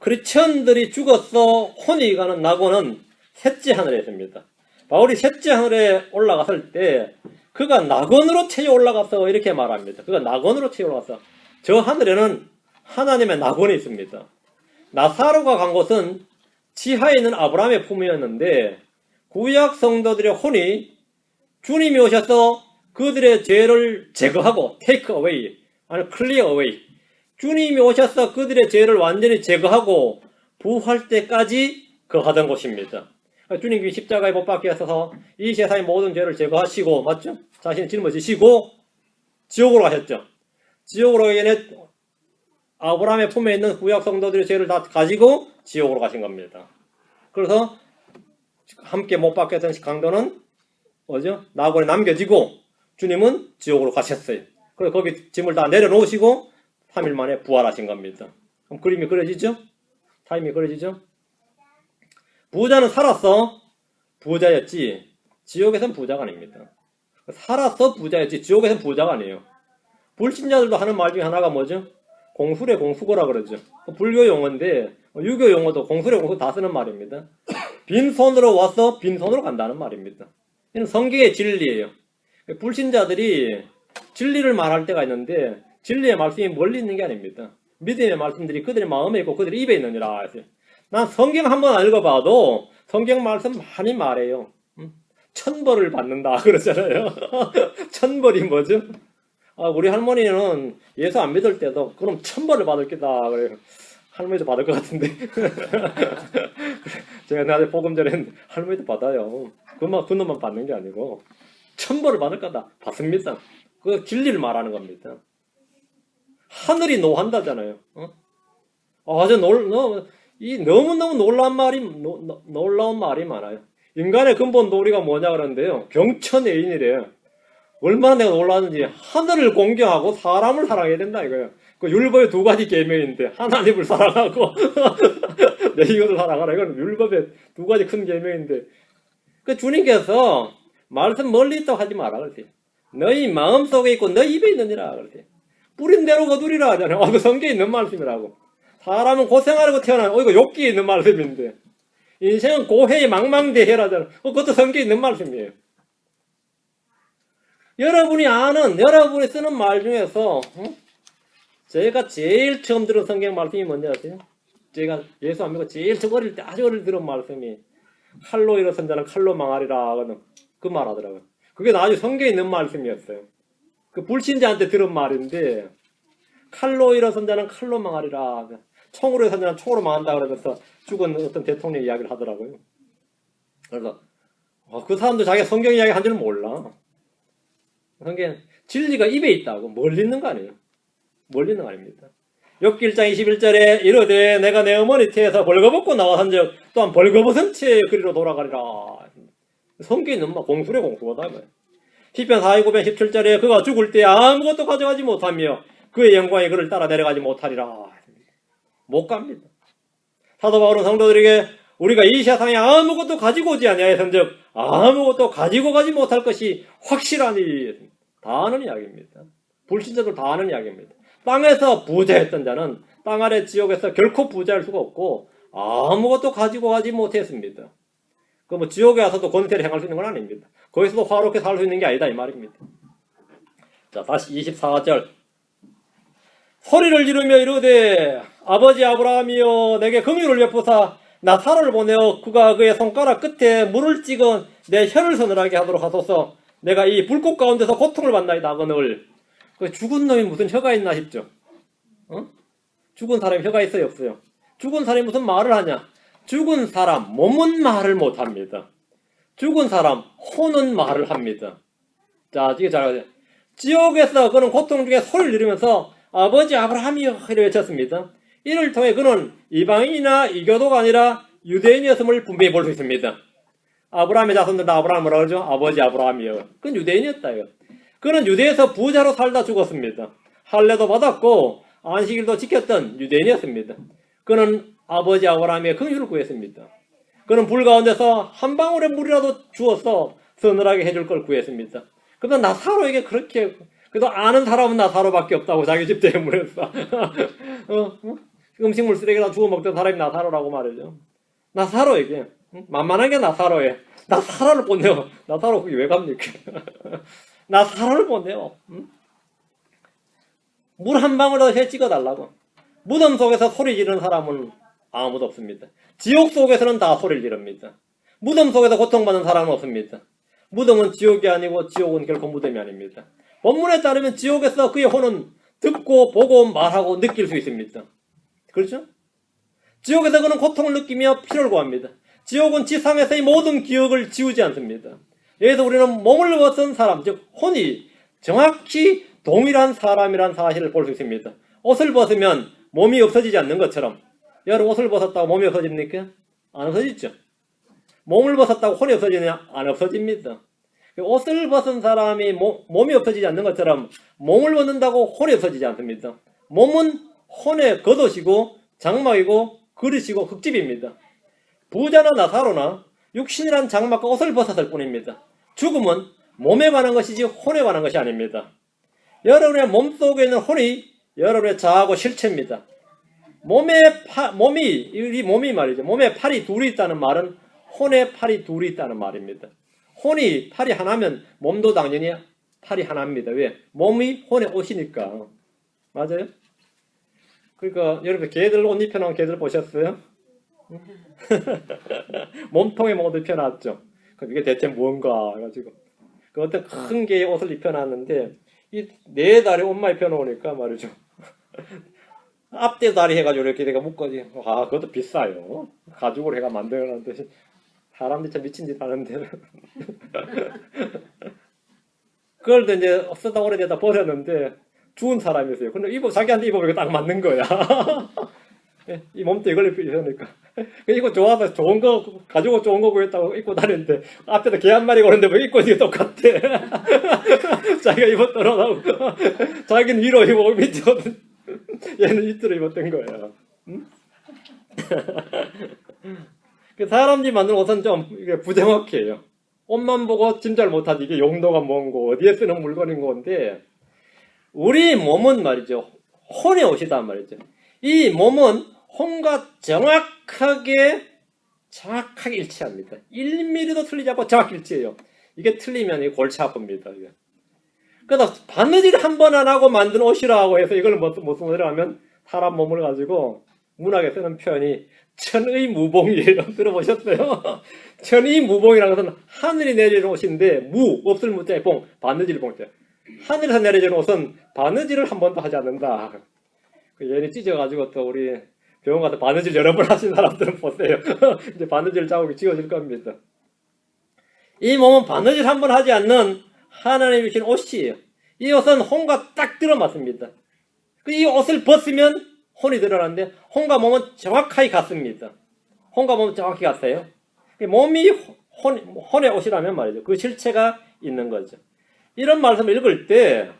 크리스천들이 죽어서 혼이 가는 낙원은 셋째 하늘에 있습니다. 바울이 셋째 하늘에 올라갔을 때 그가 낙원으로 채워 올라가서 이렇게 말합니다. 그가 낙원으로 채워 올라가서 저 하늘에는 하나님의 낙원이 있습니다. 나사로가 간 곳은 지하에 있는 아브라함의 품이었는데 구약 성도들의 혼이 주님이 오셔서 그들의 죄를 제거하고 take away 아니 clear away 주님이 오셔서 그들의 죄를 완전히 제거하고 부활 때까지 거하던 곳입니다. 주님이 십자가에 못 박혀 있어서 이 세상의 모든 죄를 제거하시고 맞죠? 자신이 짊어지시고 지옥으로 가셨죠. 지옥으로 가기 전에 아브라함의 품에 있는 구약 성도들의 죄를 다 가지고 지옥으로 가신 겁니다. 그래서 함께 못 박혔던 강도는 뭐죠? 낙원에 남겨지고 주님은 지옥으로 가셨어요. 그래서 거기 짐을 다 내려놓으시고 3일 만에 부활하신 겁니다. 그럼 그림이 그려지죠? 타임이 그려지죠? 부자는 살았어. 부자였지. 지옥에선 부자가 아닙니다. 살았어. 부자였지. 지옥에선 부자가 아니에요. 불신자들도 하는 말 중에 하나가 뭐죠? 공술의 공수고라 그러죠. 불교 용어인데 유교 용어도 공술의 공수 다 쓰는 말입니다. 빈손으로 와서 빈손으로 간다는 말입니다. 이는 성경의 진리예요. 불신자들이 진리를 말할 때가 있는데 진리의 말씀이 멀리 있는 게 아닙니다. 믿음의 말씀들이 그들의 마음에 있고 그들의 입에 있느니라 했어요. 난 성경 한번 읽어봐도 성경 말씀 많이 말해요. 천벌을 받는다 그러잖아요. 천벌이 뭐죠? 우리 할머니는 예수 안 믿을 때도 그럼 천벌을 받을 게다 그래요. 할머니도 받을 것 같은데. 제가 나한테 복음 전했는데 할머니도 받아요. 그놈만 받는 게 아니고 천벌을 받을 거다. 받습니다. 그 진리를 말하는 겁니다. 하늘이 노한다잖아요. 아주 너무너무 놀라운 말이 많아요. 인간의 근본 도리가 뭐냐 그러는데요. 경천애인이래요. 얼마나 내가 놀랐는지 하늘을 공경하고 사람을 사랑해야 된다 이거예요. 그 율법의 두 가지 계명인데 하나님을 사랑하고 내 이것을 사랑하라. 이건 율법의 두 가지 큰 계명인데 그 주님께서 말씀 멀리 있다고 하지 마라 그러세요. 너희 마음속에 있고 너희 입에 있느니라 그러세요. 뿌린 대로 거두리라 하잖아요. 그 성경에 있는 말씀이라고. 사람은 고생하려고 태어나는 이거 욕기에 있는 말씀인데 인생은 고해의 망망대해라잖아요. 그것도 성경에 있는 말씀이에요. 여러분이 쓰는 말 중에서 제가 제일 처음 들은 성경 말씀이 뭔지 아세요? 제가 예수 안 믿고 제일 처음 어릴 때 아주 어릴 때 들은 말씀이 칼로 일어선 자는 칼로 망하리라 하는 그 말 하더라고요. 그게 아주 성경에 있는 말씀이었어요. 그 불신자한테 들은 말인데 칼로 일어선 자는 칼로 망하리라. 총으로 일어선 자는 총으로 망한다 그러면서 죽은 어떤 대통령 이야기를 하더라고요. 그래서 그 사람도 자기가 성경 이야기 한 줄은 몰라. 성경 진리가 입에 있다고 멀리 있는 거 아니에요. 멀리 있는 거 아닙니다. 욥기 1장 21절에 이르되 내가 내 어머니 태에서 벌거벗고 나와산즉 또한 벌거벗은 채 그리로 돌아가리라. 성경에 있는 말 공술의 공수보다 시편 49편 17절에 그가 죽을 때 아무것도 가져가지 못하며 그의 영광이 그를 따라 내려가지 못하리라. 못 갑니다. 사도 바울은 성도들에게 우리가 이 세상에 아무것도 가지고 오지 아니하였은즉 아무것도 가지고 가지 못할 것이 확실하니 다 아는 이야기입니다. 불신자들 다 아는 이야기입니다. 땅에서 부자였던 자는 땅 아래 지옥에서 결코 부자일 수가 없고 아무것도 가지고 가지 못했습니다. 그 지옥에 와서도 권세를 행할 수 있는 건 아닙니다. 거기서도 화롭게 살 수 있는 게 아니다 이 말입니다. 자, 다시 24절. 소리를 지르며 이르되 아버지 아브라함이여 내게 긍휼을 베푸사 나사로를 보내어 그가 그의 손가락 끝에 물을 찍어 내 혀를 서늘하게 하도록 하소서. 내가 이 불꽃 가운데서 고통을 받나이다 하거늘. 그 죽은 놈이 무슨 혀가 있나 싶죠. 죽은 사람이 혀가 있어요 없어요? 죽은 사람이 무슨 말을 하냐? 죽은 사람 몸은 말을 못합니다. 죽은 사람 혼은 말을 합니다. 자, 이게 잘 알아요. 지옥에서 그는 고통 중에 소리를 지르면서 아버지 아브라함이여 이렇게 외쳤습니다. 이를 통해 그는 이방인이나 이교도가 아니라 유대인이었음을 분명히 볼 수 있습니다. 아브라함의 자손들 다 아브라함 뭐라 그러죠? 아버지 아브라함이여. 그건 유대인이었다 이거. 그는 유대에서 부자로 살다 죽었습니다. 할례도 받았고 안식일도 지켰던 유대인이었습니다. 그는 아버지 아브라함의 긍휼을 구했습니다. 그는 불 가운데서 한 방울의 물이라도 주어서 서늘하게 해줄 걸 구했습니다. 그러나 나사로에게 그렇게 그래도 아는 사람은 나사로밖에 없다고 자기 집 때문에서 음식물 쓰레기나 주워 먹던 사람이 나사로라고 말이죠. 나사로에게 만만한 게 나사로에 나사로를 보내요. 나사로 거기 왜 갑니까? 나사로를 보내요. 물 한 방울이라도 해 찍어달라고. 무덤 속에서 소리 지르는 사람은 아무도 없습니다. 지옥 속에서는 다 소리를 지릅니다. 무덤 속에서 고통받는 사람은 없습니다. 무덤은 지옥이 아니고 지옥은 결코 무덤이 아닙니다. 본문에 따르면 지옥에서 그의 혼은 듣고 보고 말하고 느낄 수 있습니다. 그렇죠? 지옥에서 그는 고통을 느끼며 피를 구합니다. 지옥은 지상에서의 모든 기억을 지우지 않습니다. 여기서 우리는 몸을 벗은 사람, 즉 혼이 정확히 동일한 사람이란 사실을 볼 수 있습니다. 옷을 벗으면 몸이 없어지지 않는 것처럼 여러분 옷을 벗었다고 몸이 없어집니까? 안 없어지죠. 몸을 벗었다고 혼이 없어지느냐? 안 없어집니다. 옷을 벗은 사람이 몸이 없어지지 않는 것처럼 몸을 벗는다고 혼이 없어지지 않습니다. 몸은 혼의 겉옷이고 장막이고 그릇이고 흙집입니다. 부자나 나사로나 육신이란 장막과 옷을 벗었을 뿐입니다. 죽음은 몸에 관한 것이지 혼에 관한 것이 아닙니다. 여러분의 몸속에 있는 혼이 여러분의 자아하고 실체입니다. 이 몸이 말이죠. 몸에 팔이 둘이 있다는 말은 혼에 팔이 둘이 있다는 말입니다. 혼이 팔이 하나면 몸도 당연히 팔이 하나입니다. 왜? 몸이 혼의 옷이니까. 맞아요? 그러니까 여러분 개들 옷 입혀놓은 개들 보셨어요? 몸통에 뭐 입혀놨죠. 그럼 이게 대체 뭔가 해가지고 그 어떤 큰 개의 옷을 입혀놨는데 이 네 다리 옷만 입혀놓으니까 말이죠. 앞대 다리 해가지고 이렇게 내가 묶어지. 아 그것도 비싸요. 가죽으로 해가 만들어놨는데 사람들이 참 미친 짓 하는데 그걸 이제 쓰다 오래되다 버렸는데 죽은 사람이 있어요. 근데 자기한테 입어보니까 딱 맞는 거야. 이 몸도 이걸 입으니까. 이거 좋아서 좋은 거, 가지고 좋은 거 구했다고 입고 다니는데, 앞에다 개 한 마리가 오는데 뭐 입고 있는 게 똑같대. 자기가 입었더라고. 자기는 위로 입고 밑에 얘는 밑으로 입었던 거야. 응? 사람들이 만든 옷은 좀 이게 부정확해요. 옷만 보고 짐작을 못하지. 이게 용도가 뭔고, 어디에 쓰는 물건인 건데, 우리 몸은 말이죠. 혼의 옷이단 말이죠. 이 몸은 혼과 정확하게 일치합니다. 1mm도 틀리지 않고 정확히 일치해요. 이게 틀리면 이 골치 아픕니다. 이게. 그래서 바느질 한 번 안 하고 만든 옷이라고 해서 이걸 무슨 소리를 하면 사람 몸을 가지고 문학에 쓰는 표현이 천의무봉이에요. 들어보셨어요? 천의무봉이라는 것은 하늘이 내리는 옷인데 없을 무자에 봉, 바느질 봉자. 하늘에서 내려지는 옷은 바느질을 한 번도 하지 않는다. 얘는 찢어가지고 또 우리 병원 가서 바느질 여러 번 하신 사람들은 보세요. 이제 바느질 자국이 지워질 겁니다. 이 몸은 바느질 한 번 하지 않는 하나님이 주신 옷이에요. 이 옷은 혼과 딱 들어맞습니다. 이 옷을 벗으면 혼이 드러나는데 혼과 몸은 정확하게 같습니다. 혼과 몸은 정확히 같아요. 몸이 혼의 옷이라면 말이죠. 그 실체가 있는 거죠. 이런 말씀을 읽을 때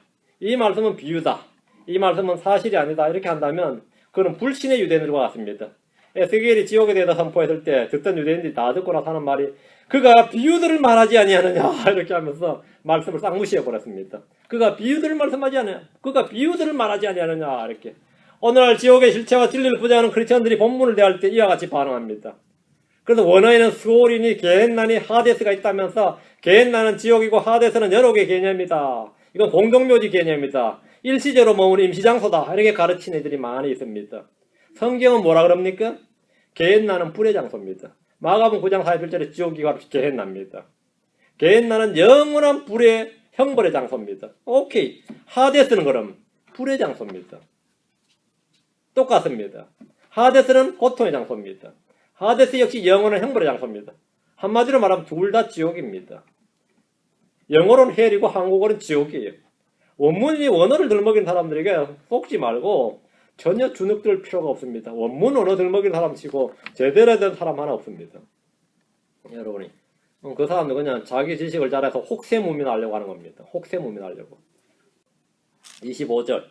이 말씀은 비유다. 이 말씀은 사실이 아니다. 이렇게 한다면 그는 불신의 유대인들과 같습니다. 에스겔이 지옥에 대해서 선포했을 때 듣던 유대인들이 다 듣고 나서 하는 말이 그가 비유들을 말하지 아니하느냐 이렇게 하면서 말씀을 싹 무시해버렸습니다. 그가 비유들을 말씀하지 않느냐. 그가 비유들을 말하지 아니하느냐 이렇게. 오늘날 지옥의 실체와 진리를 부정하는 크리스천들이 본문을 대할 때 이와 같이 반응합니다. 그래서 원어에는 스올이니 게헨나니 하데스가 있다면서 게헨나는 지옥이고 하데스는 연옥의 개념이다. 이건 공동묘지 개념이다. 일시적으로 머무는 임시장소다. 이렇게 가르치는 애들이 많이 있습니다. 성경은 뭐라 그럽니까? 게헨나는 불의 장소입니다. 마가복음 9장 41절에 지옥이가 게헨나입니다. 게헨나는 영원한 불의 형벌의 장소입니다. 오케이. 하데스는 그럼 불의 장소입니다. 똑같습니다. 하데스는 고통의 장소입니다. 하데스 역시 영원한 형벌의 장소입니다. 한마디로 말하면 둘 다 지옥입니다. 영어로는 헬이고 한국어는 지옥이에요. 원문이 원어를 들먹이는 사람들에게 속지 말고 전혀 주눅들 필요가 없습니다. 원문 언어 들먹이는 사람 치고 제대로 된 사람 하나 없습니다. 여러분이 그 사람들 그냥 자기 지식을 잘해서 혹세무민하려고 하는 겁니다. 혹세무민하려고. 25절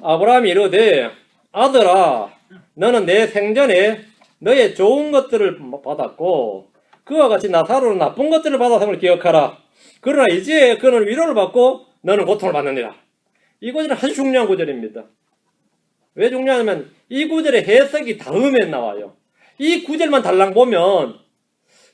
아브라함이 이르되 아들아 너는 내 생전에 너의 좋은 것들을 받았고 그와 같이 나사로는 나쁜 것들을 받았음을 기억하라. 그러나 이제 그는 위로를 받고 너는 고통을 받느니라. 이 구절은 아주 중요한 구절입니다. 왜 중요하냐면 이 구절의 해석이 다음에 나와요. 이 구절만 달랑 보면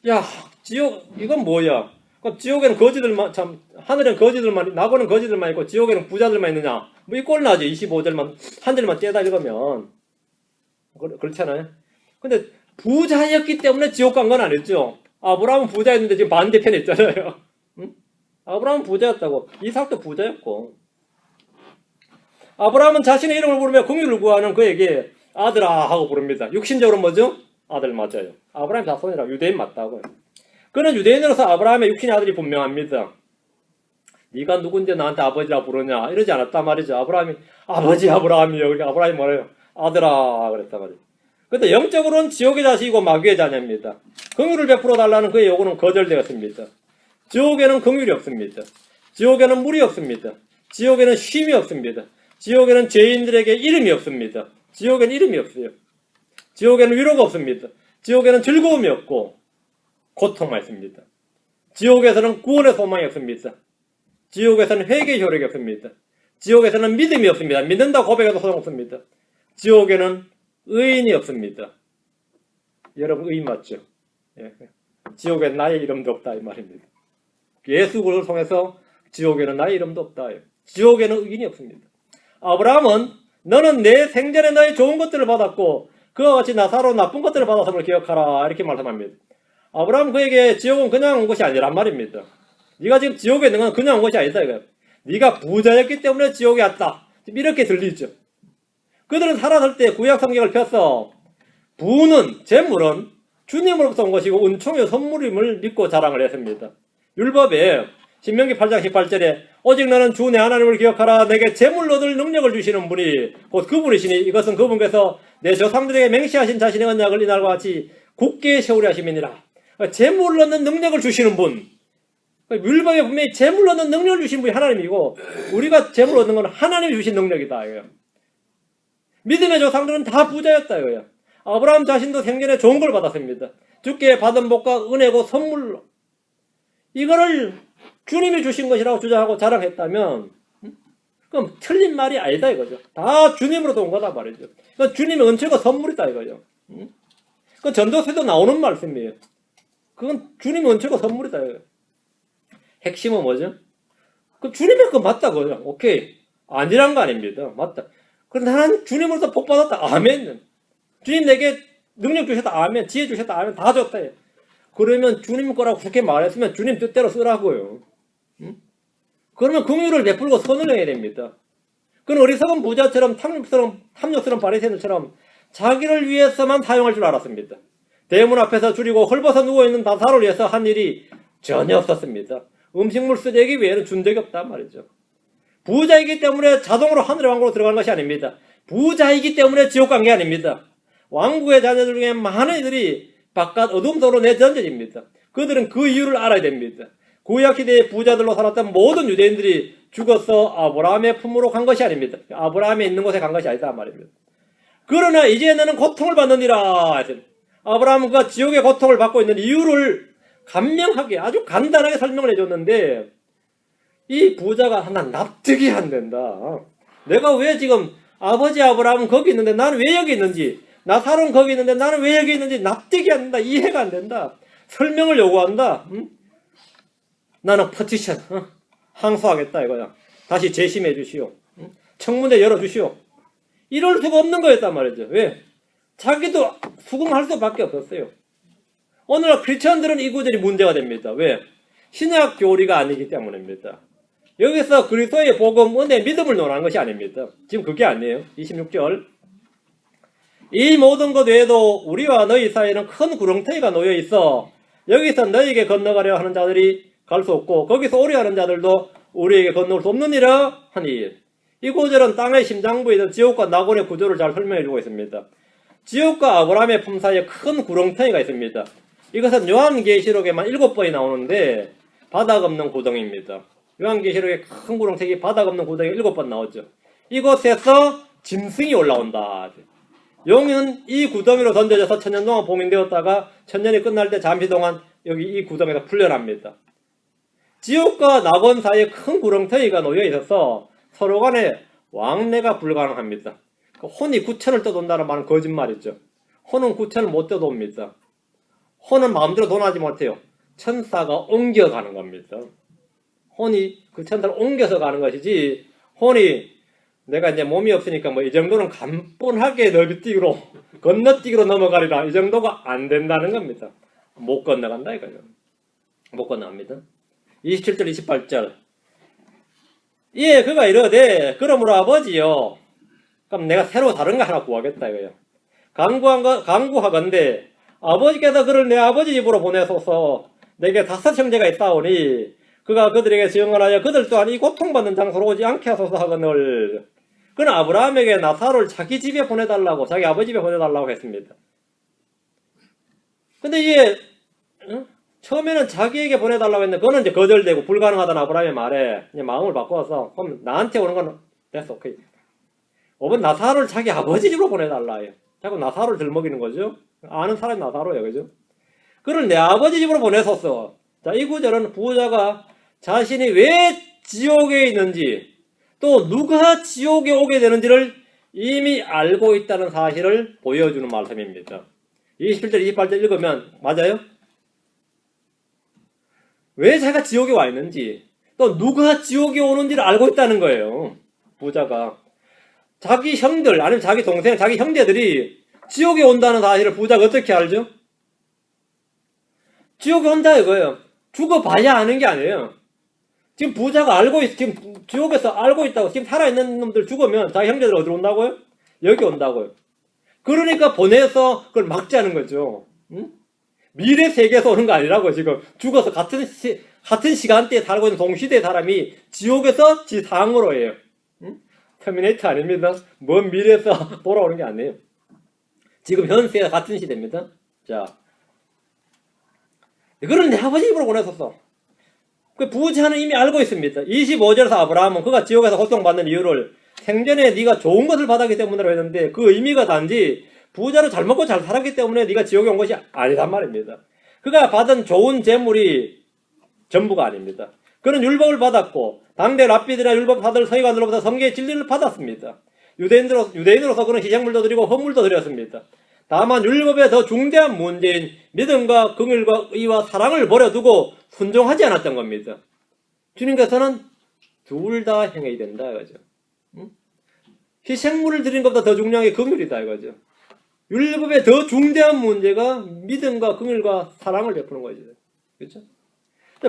야 지옥 이건 뭐야? 그럼 지옥에는 거지들만 참 하늘엔 거지들만 나고는 거지들만 있고 지옥에는 부자들만 있느냐? 뭐 이 꼴 나지 25절만 한 절만 떼다 읽으면 그렇잖아요. 근데 부자였기 때문에 지옥 간 건 아니죠. 아브라함은 부자였는데 지금 반대편에 있잖아요. 응? 아브라함은 부자였다고. 이삭도 부자였고. 아브라함은 자신의 이름을 부르며 긍휼을 구하는 그에게 아들아 하고 부릅니다. 육신적으로 뭐죠? 아들 맞아요. 아브라함 자손이라 유대인 맞다고요. 그는 유대인으로서 아브라함의 육신의 아들이 분명합니다. 네가 누군데 나한테 아버지라 부르냐 이러지 않았단 말이죠. 아브라함이 아버지 아브라함이요. 그러니까 아브라함이 뭐래요? 아들아 그랬단 말이죠. 근데 영적으로는 지옥의 자식이고 마귀의 자녀입니다. 긍휼을 베풀어 달라는 그의 요구는 거절되었습니다. 지옥에는 긍휼이 없습니다. 지옥에는 물이 없습니다. 지옥에는 쉼이 없습니다. 지옥에는 죄인들에게 이름이 없습니다. 지옥에는 이름이 없어요. 지옥에는 위로가 없습니다. 지옥에는 즐거움이 없고 고통만 있습니다. 지옥에서는 구원의 소망이 없습니다. 지옥에서는 회개의 효력이 없습니다. 지옥에서는 믿음이 없습니다. 믿는다 고백해도 소용없습니다. 지옥에는 의인이 없습니다. 여러분 의인 맞죠? 예. 지옥에는 나의 이름도 없다 이 말입니다. 예수를 통해서 지옥에는 나의 이름도 없다. 지옥에는 의인이 없습니다. 아브라함은 너는 내 생전에 너의 좋은 것들을 받았고 그와 같이 나사로 나쁜 것들을 받았음을 기억하라 이렇게 말씀합니다. 아브라함 그에게 지옥은 그냥 온 것이 아니란 말입니다. 네가 지금 지옥에 있는 건 그냥 온 것이 아니다 이거야. 네가 부자였기 때문에 지옥에 왔다. 이렇게 들리죠. 그들은 살았을 때 구약 성경을 펴서 부는 재물은 주님으로부터 온 것이고 은총의 선물임을 믿고 자랑을 했습니다. 율법에 신명기 8장 18절에 오직 너는 주 내 하나님을 기억하라 내게 재물 얻을 능력을 주시는 분이 곧 그분이시니 이것은 그분께서 내 조상들에게 맹세하신 자신의 언약을 이날과 같이 굳게 세우려 하심이니라. 재물 얻는 능력을 주시는 분. 율법에 분명히 재물 얻는 능력을 주신 분이 하나님이고 우리가 재물 얻는 건 하나님이 주신 능력이다 이거예요. 믿음의 조상들은 다 부자였다 이거예요. 아브라함 자신도 생전에 좋은 걸 받았습니다. 주께 받은 복과 은혜고 선물로 이거를 주님이 주신 것이라고 주장하고 자랑했다면 그럼 틀린 말이 아니다 이거죠. 다 주님으로도 온 거다 말이죠. 그건 주님의 은총과 선물이다 이거죠. 그건 전도서에도 나오는 말씀이에요. 그건 주님의 은총과 선물이다 이거예요. 핵심은 뭐죠? 그 주님의 거 맞다 그거죠. 오케이. 아니란 거 아닙니다. 맞다. 그런데 나는 주님으로서 복 받았다. 아멘. 주님 내게 능력 주셨다. 아멘. 지혜 주셨다. 아멘. 다 줬다. 그러면 주님 거라고 그렇게 말했으면 주님 뜻대로 쓰라고요. 그러면 긍휼을 베풀고 선을 해야 됩니다. 그건 어리석은 부자처럼 탐욕스러운 바리새인들처럼 자기를 위해서만 사용할 줄 알았습니다. 대문 앞에서 줄이고 헐벗어 누워있는 나사로를 위해서 한 일이 전혀 없었습니다. 음식물 쓰레기 외에는 준 적이 없단 말이죠. 부자이기 때문에 자동으로 하늘의 왕국으로 들어가는 것이 아닙니다. 부자이기 때문에 지옥 간 게 아닙니다. 왕국의 자녀들 중에 많은 이들이 바깥 어둠 속으로 내던져집니다. 그들은 그 이유를 알아야 됩니다. 구약시대의 부자들로 살았던 모든 유대인들이 죽어서 아브라함의 품으로 간 것이 아닙니다. 아브라함이 있는 곳에 간 것이 아니다 말입니다. 그러나 이제 너는 고통을 받느니라. 아브라함은 그 지옥의 고통을 받고 있는 이유를 간명하게 아주 간단하게 설명을 해줬는데 이 부자가 하나 납득이 안 된다. 내가 왜 지금 아버지 아브라함은 거기 있는데 나는 왜 여기 있는지, 나사로는 거기 있는데 나는 왜 여기 있는지 납득이 안 된다. 이해가 안 된다. 설명을 요구한다. 나는 퍼티션 항소하겠다 이거야. 다시 재심해 주시오. 청문회 열어주시오. 이럴 수가 없는 거였단 말이죠. 왜? 자기도 수긍할 수밖에 없었어요. 오늘날 크리스천들은 이 구절이 문제가 됩니다. 왜? 신약 교리가 아니기 때문입니다. 여기서 그리스도의 복음, 은혜, 믿음을 논하는 것이 아닙니다. 지금 그게 아니에요. 26절 이 모든 것 외에도 우리와 너희 사이에는 큰 구렁텅이가 놓여 있어 여기서 너희에게 건너가려 하는 자들이 갈 수 없고 거기서 오려 하는 자들도 우리에게 건너올 수 없느니라 하니 이 구절은 땅의 심장부에 있는 지옥과 낙원의 구조를 잘 설명해주고 있습니다. 지옥과 아브라함의 품 사이에 큰 구렁텅이가 있습니다. 이것은 요한계시록에만 7번이 나오는데 바닥 없는 구덩이입니다. 요한계시록에 큰 구렁텅이 바닥 없는 구덩이 7번 나오죠. 이곳에서 짐승이 올라온다. 용은 이 구덩이로 던져져서 천년 동안 봉인되었다가 천년이 끝날 때 잠시 동안 여기 이 구덩이에서 풀려납니다. 지옥과 낙원 사이에 큰 구렁텅이가 놓여 있어서 서로 간에 왕래가 불가능합니다. 혼이 구천을 떠돈다는 말은 거짓말이죠. 혼은 구천을 못 떠돕니다. 혼은 마음대로 돈하지 못해요. 천사가 옮겨가는 겁니다. 혼이 그 천사를 옮겨서 가는 것이지 혼이 내가 이제 몸이 없으니까 뭐 이 정도는 간본하게 넓이뛰기로 건너뛰기로 넘어가리라 이 정도가 안 된다는 겁니다. 못 건너간다 이거죠. 못 건너갑니다. 27절 28절 예 그가 이러되 그러므로 아버지요 그럼 내가 새로 다른 거 하나 구하겠다 이거예요. 강구하건대 아버지께서 그를 내 아버지 집으로 보내소서 내게 5 형제가 있사오니 그가 그들에게 증언하여 그들 또한 이 고통받는 장소로 오지 않게 하소서 하거늘 그는 아브라함에게 나사로를 자기 집에 보내달라고 자기 아버지 집에 보내달라고 했습니다. 근데 이게 처음에는 자기에게 보내달라고 했는데 그거는 이제 거절되고 불가능하다는 아브라함의 말에 이제 마음을 바꿔서 그럼 나한테 오는 건 됐어 오케이. 5번 나사로를 자기 아버지 집으로 보내달라 해요. 자꾸 나사로를 들먹이는 거죠. 아는 사람이 나사로예요. 그죠? 그를 내 아버지 집으로 보내소서. 자, 이 구절은 부자가 자신이 왜 지옥에 있는지 또 누가 지옥에 오게 되는지를 이미 알고 있다는 사실을 보여주는 말씀입니다. 27절, 28절 읽으면 맞아요? 왜 자기가 지옥에 와 있는지, 또 누가 지옥에 오는지를 알고 있다는 거예요. 부자가. 자기 형들, 아니면 자기 동생, 자기 형제들이 지옥에 온다는 사실을 부자가 어떻게 알죠? 지옥에 온다 이거예요. 죽어봐야 아는 게 아니에요. 지금 부자가 지금 지옥에서 알고 있다고. 지금 살아있는 놈들 죽으면 자기 형제들 어디로 온다고요? 여기 온다고요. 그러니까 보내서 그걸 막자는 거죠. 응? 미래 세계에서 오는 거 아니라고. 지금 죽어서 같은 시간대에 살고 있는 동시대의 사람이 지옥에서 지상으로 해요. 응? 터미네이터 아닙니다. 먼 미래에서 돌아오는 게 아니에요. 지금 현세가 같은 시대입니다. 자, 이거는 내 아버지 입으로 보냈었어. 그 부자는 이미 알고 있습니다. 25절에서 아브라함은 그가 지옥에서 고통받는 이유를 생전에 네가 좋은 것을 받았기 때문이라고 했는데, 그 의미가 단지 부자로 잘 먹고 잘 살았기 때문에 네가 지옥에 온 것이 아니란 말입니다. 그가 받은 좋은 재물이 전부가 아닙니다. 그는 율법을 받았고 당대 랍비들이나 율법사들 서기관들로부터 성경의 진리를 받았습니다. 유대인으로서 그는 희생물도 드리고 헌물도 드렸습니다. 다만 율법의 더 중대한 문제인 믿음과 긍휼과 의와 사랑을 버려두고 순종하지 않았던 겁니다. 주님께서는 둘 다 행해야 된다 이거죠. 희생물을 드리는 것보다 더 중요한 게 긍휼이다 이거죠. 율법의 더 중대한 문제가 믿음과 긍휼과 사랑을 베푸는 거죠. 그렇죠?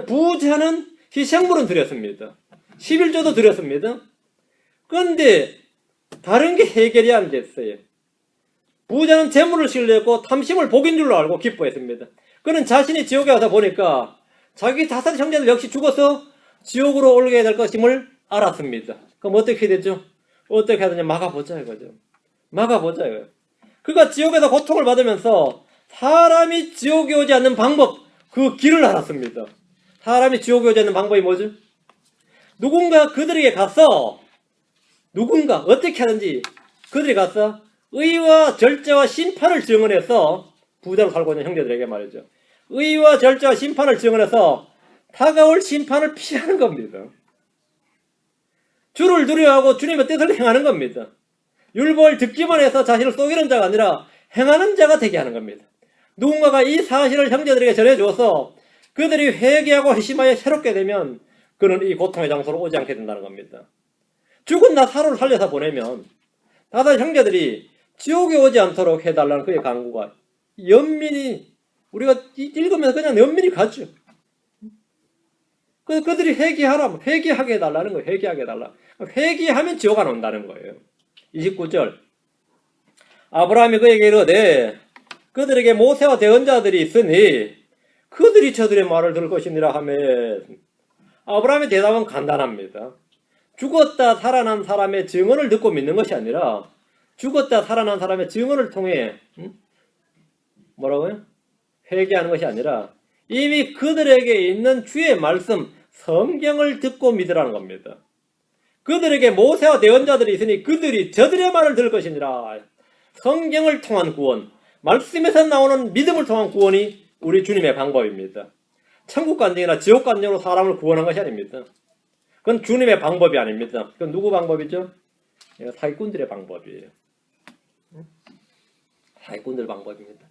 부자는 희생물은 드렸습니다. 11조도 드렸습니다. 그런데 다른 게 해결이 안 됐어요. 부자는 재물을 신뢰했고 탐심을 복인 줄로 알고 기뻐했습니다. 그는 자신이 지옥에 와서 보니까 자기 다섯 형제들 역시 죽어서 지옥으로 올게 될 것임을 알았습니다. 그럼 어떻게 되죠? 어떻게 하느냐, 막아보자 이거죠. 막아보자 이거예요. 그가 지옥에서 고통을 받으면서 사람이 지옥에 오지 않는 방법, 그 길을 알았습니다. 사람이 지옥에 오지 않는 방법이 뭐죠? 누군가 그들에게 가서, 누군가 어떻게 하든지 그들이 가서 의와 절제와 심판을 증언해서, 부자로 살고 있는 형제들에게 말이죠. 의와 절제와 심판을 증언해서 다가올 심판을 피하는 겁니다. 주를 두려워하고 주님의 뜻을 행하는 겁니다. 율법을 듣기만 해서 자신을 속이는 자가 아니라 행하는 자가 되게 하는 겁니다. 누군가가 이 사실을 형제들에게 전해줘서 그들이 회개하고 회심하여 새롭게 되면 그는 이 고통의 장소로 오지 않게 된다는 겁니다. 죽은 나사로를 살려서 보내면 다들 형제들이 지옥에 오지 않도록 해달라는 그의 간구가 연민이, 우리가 읽으면서 그냥 연민이 가죠. 그들이 회개하게 해달라는 거예요. 회개하게 해달라. 회개하면 지옥 안 온다는 거예요. 29절. 아브라함이 그에게 이르되 그들에게 모세와 대언자들이 있으니 그들이 저들의 말을 들을 것이니라 하며, 아브라함의 대답은 간단합니다. 죽었다 살아난 사람의 증언을 듣고 믿는 것이 아니라 죽었다 살아난 사람의 증언을 통해 뭐라고요? 회개하는 것이 아니라 이미 그들에게 있는 주의 말씀, 성경을 듣고 믿으라는 겁니다. 그들에게 모세와 대언자들이 있으니 그들이 저들의 말을 들을 것이니라. 성경을 통한 구원, 말씀에서 나오는 믿음을 통한 구원이 우리 주님의 방법입니다. 천국 간증이나 지옥 간증으로 사람을 구원한 것이 아닙니다. 그건 주님의 방법이 아닙니다. 그건 누구 방법이죠? 사기꾼들의 방법이에요. 사기꾼들 방법입니다.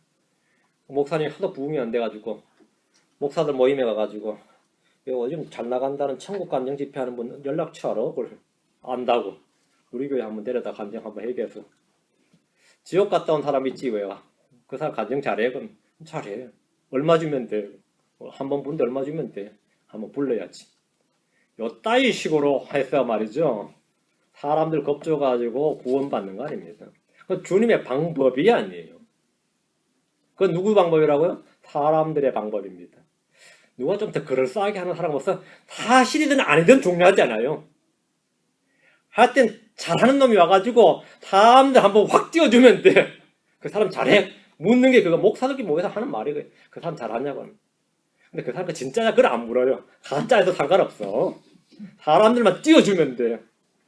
목사님이 하도 부흥이 안 돼가지고 목사들 모임에 가가지고 요즘 잘 나간다는 천국 간증 집회하는 분 연락처로 그걸 안다고 우리 교회 한번 데려다 간증 한번 얘기해서, 지옥 갔다 온 사람 있지 왜요? 그 사람 간증 잘해? 그럼 잘해. 얼마 주면 돼? 한 번 본데 얼마 주면 돼? 한번 불러야지. 요 따위 식으로 해서 말이죠. 사람들 겁줘가지고 구원받는 거 아닙니다. 그건 주님의 방법이 아니에요. 그건 누구 방법이라고요? 사람들의 방법입니다. 누가 좀 더 그럴싸하게 하는 사람으로서 사실이든 아니든 중요하지 않아요. 하여튼 잘하는 놈이 와가지고 사람들 한번 확 띄워주면 돼. 그 사람 잘해. 묻는 게 그거 목사들끼리 모여서 하는 말이에요. 그 사람 잘하냐고. 근데 그 사람 진짜냐? 그걸 안 물어요. 가짜해도 상관없어. 사람들만 띄워주면 돼.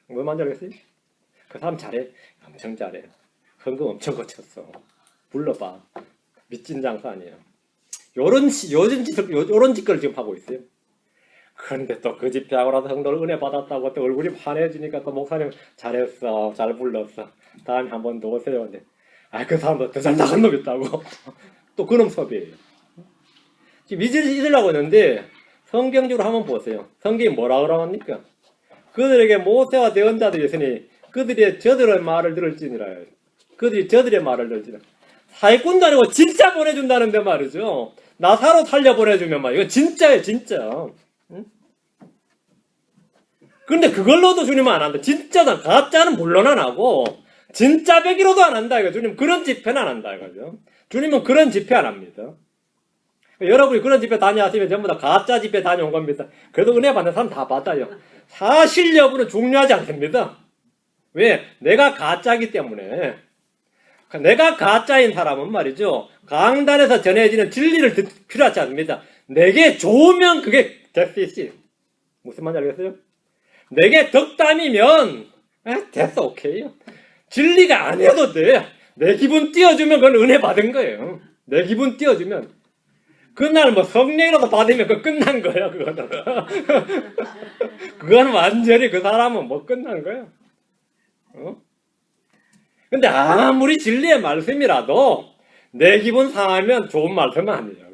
뭐 뭔지 알겠어요? 그 사람 잘해. 엄청 잘해. 헌금 엄청 거쳤어. 불러봐. 미친 장사 아니에요. 요런 짓을 지금 하고 있어요. 그런데 또 그 집회하고 나서 성도를 은혜 받았다고 또 얼굴이 환해지니까 또 목사님 잘했어, 잘 불렀어, 다음에 한 번 더 오세요. 근데 그 사람도 더 잘 나간 놈 있다고 또 그놈 섭이에요. 지금 잊으려고 했는데 성경적으로 한번 보세요. 성경이 뭐라 그러합니까? 그들에게 모세와 대언자들이 있으니 그들이 저들의 말을 들을지니라. 그들이 저들의 말을 들을지니라. 사기꾼도 아니고 진짜 보내준다는데 말이죠. 나사로 살려 보내주면 말이야. 이거 진짜예요, 진짜. 응? 근데 그걸로도 주님은 안 한다. 진짜다. 가짜는 물론 안 하고 진짜 배기로도 안 한다. 이거 주님 그런 집회는 안 한다. 이거죠. 주님은 그런 집회 안 합니다. 여러분이 그런 집회 다녀왔으면 전부 다 가짜 집회 다녀온 겁니다. 그래도 은혜 받는 사람 다 받아요. 사실 여부는 중요하지 않습니다. 왜? 내가 가짜이기 때문에. 내가 가짜인 사람은 말이죠. 강단에서 전해지는 진리를 필요하지 않습니다. 내게 좋으면 그게 됐지. 무슨 말인지 알겠어요? 내게 덕담이면 됐어, 오케이요. 진리가 아니어도 돼. 내 기분 띄워주면 그건 은혜 받은 거예요. 내 기분 띄워주면. 그날 뭐 성령이라도 받으면 그거 끝난 거예요, 그거는. 그건 완전히 그 사람은 뭐 끝난 거예요. 근데 아무리 진리의 말씀이라도 내 기분 상하면 좋은 말씀은 아니에요.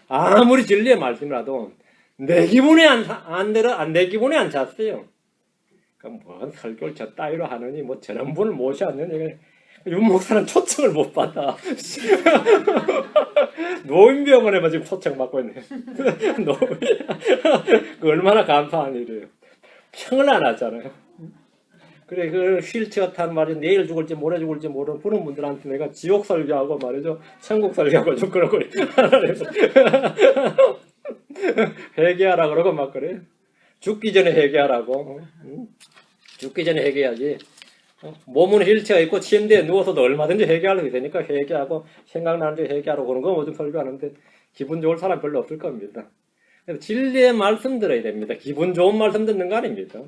아무리 진리의 말씀이라도 내 기분에 내 기분에 안 찼어요. 그럼 뭐 설교를 저 따위로 하느니 뭐 저런 분을 모셔왔느니 윤 목사는 초청을 못 받아. 노인병원에만 지금 초청 받고 있네. 그 얼마나 감사한 일이에요. 평을 안 하잖아요. 그래, 그 휠체어 탄 말이 내일 죽을지 모레 죽을지 모르는 그런 분들한테 내가 지옥 설교하고 말이죠. 천국 설교하고 좀 그러고 회개하라 그러고 막 그래. 죽기 전에 회개하라고. 죽기 전에 회개해야지. 몸은 휠체어 있고 침대에 누워서도 얼마든지 회개할 수 있으니까 회개하고 생각나는 데 회개하라고 그런 거 뭐 좀 설교하는데 기분 좋을 사람 별로 없을 겁니다. 그래서 진리의 말씀 들어야 됩니다. 기분 좋은 말씀 듣는 거 아닙니다.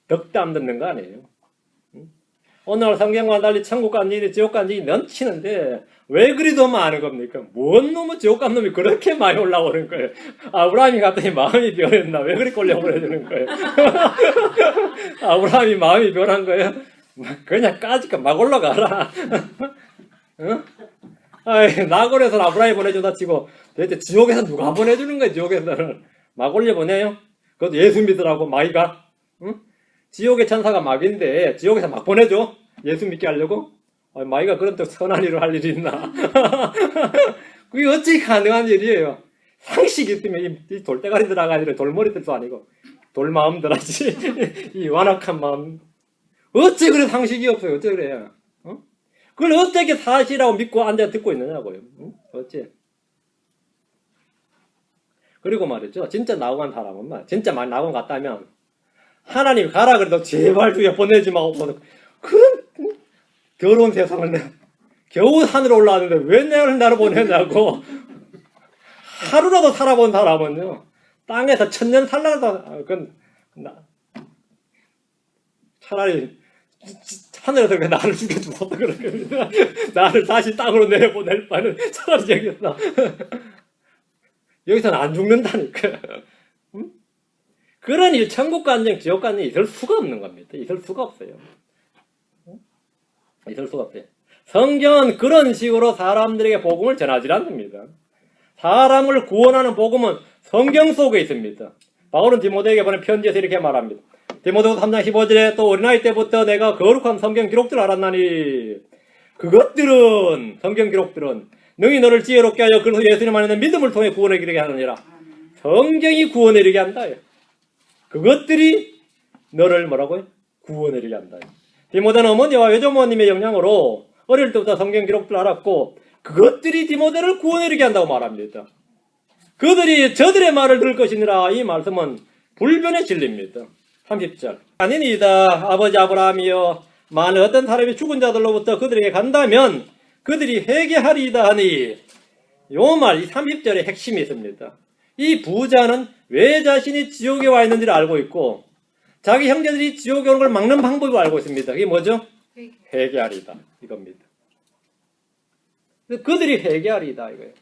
덕담 듣는 거 아니에요. 오늘 성경과 달리 천국 간 일이 지옥 간 일이 넘치는데 왜 그리 더 많은 겁니까? 뭔 놈의 지옥 간 놈이 그렇게 많이 올라오는 거예요. 아브라함이 갔더니 마음이 변했나? 왜 그리 꼴려보내주는 거예요? 아브라함이 마음이 변한 거예요? 그냥 까짓거 막 올라가라. 응? 나골에서 아브라함이 보내준다 치고 대체 지옥에서 누가 보내주는 거예요? 지옥에서는 막 올려보내요? 그것도 예수 믿으라고 마이가? 응? 지옥의 천사가 마귀인데 지옥에서 막 보내줘? 예수 믿게 하려고? 마귀가 그런 또 선한 일을 할 일이 있나? 그게 어찌 가능한 일이에요? 상식이 있으면 이 돌대가리들 아니라 돌머리들도 아니고 돌마음들 하지. 이 완악한 마음. 어째 그래 상식이 없어요? 어째 그래요? 그걸 어떻게 사실이라고 믿고 앉아 듣고 있느냐고요? 어째? 그리고 말이죠. 진짜 나오간 사람은 진짜 많이 나오간 같다면 하나님 가라 그래도 제발 주여 보내지 마고 그런 더러운 세상을 겨우 하늘에 올라왔는데 왜 나를 보내냐고. 하루라도 살아본 사람은요 땅에서 천년 살라도 차라리 하늘에서 나를 죽여주고 그러거든요. 나를 다시 땅으로 내려보낼 바는 차라리 여기서 여기서는 안 죽는다니까. 그런 일, 천국 간증, 지옥 간증이 있을 수가 없는 겁니다. 있을 수가 없어요. 있을 수가 없어요. 성경은 그런 식으로 사람들에게 복음을 전하지 않습니다. 사람을 구원하는 복음은 성경 속에 있습니다. 바울은 디모데에게 보낸 편지에서 이렇게 말합니다. 디모데후서 3장 15절에 또 어린아이 때부터 내가 거룩한 성경 기록들을 알았나니 그것들은 성경 기록들은 능히 너를 지혜롭게 하여 그래서 예수님 안에는 믿음을 통해 구원에 이르게 하느니라. 성경이 구원에 이르게 한다. 그것들이 너를 뭐라고요? 구원에 이르게 한다. 디모데는 어머니와 외조모님의 영향으로 어릴 때부터 성경 기록들을 알았고 그것들이 디모데를 구원에 이르게 한다고 말합니다. 그들이 저들의 말을 들을 것이니라. 이 말씀은 불변의 진리입니다. 30절 아니니이다. 아버지 아브라함이여 만일 어떤 사람이 죽은 자들로부터 그들에게 간다면 그들이 회개하리이다 하니 요 말, 이 30절에 핵심이 있습니다. 이 부자는 왜 자신이 지옥에 와 있는지를 알고 있고 자기 형제들이 지옥에 오는 걸 막는 방법을 알고 있습니다. 그게 뭐죠? 회개하리이다 이겁니다. 그들이 회개하리이다 이거예요.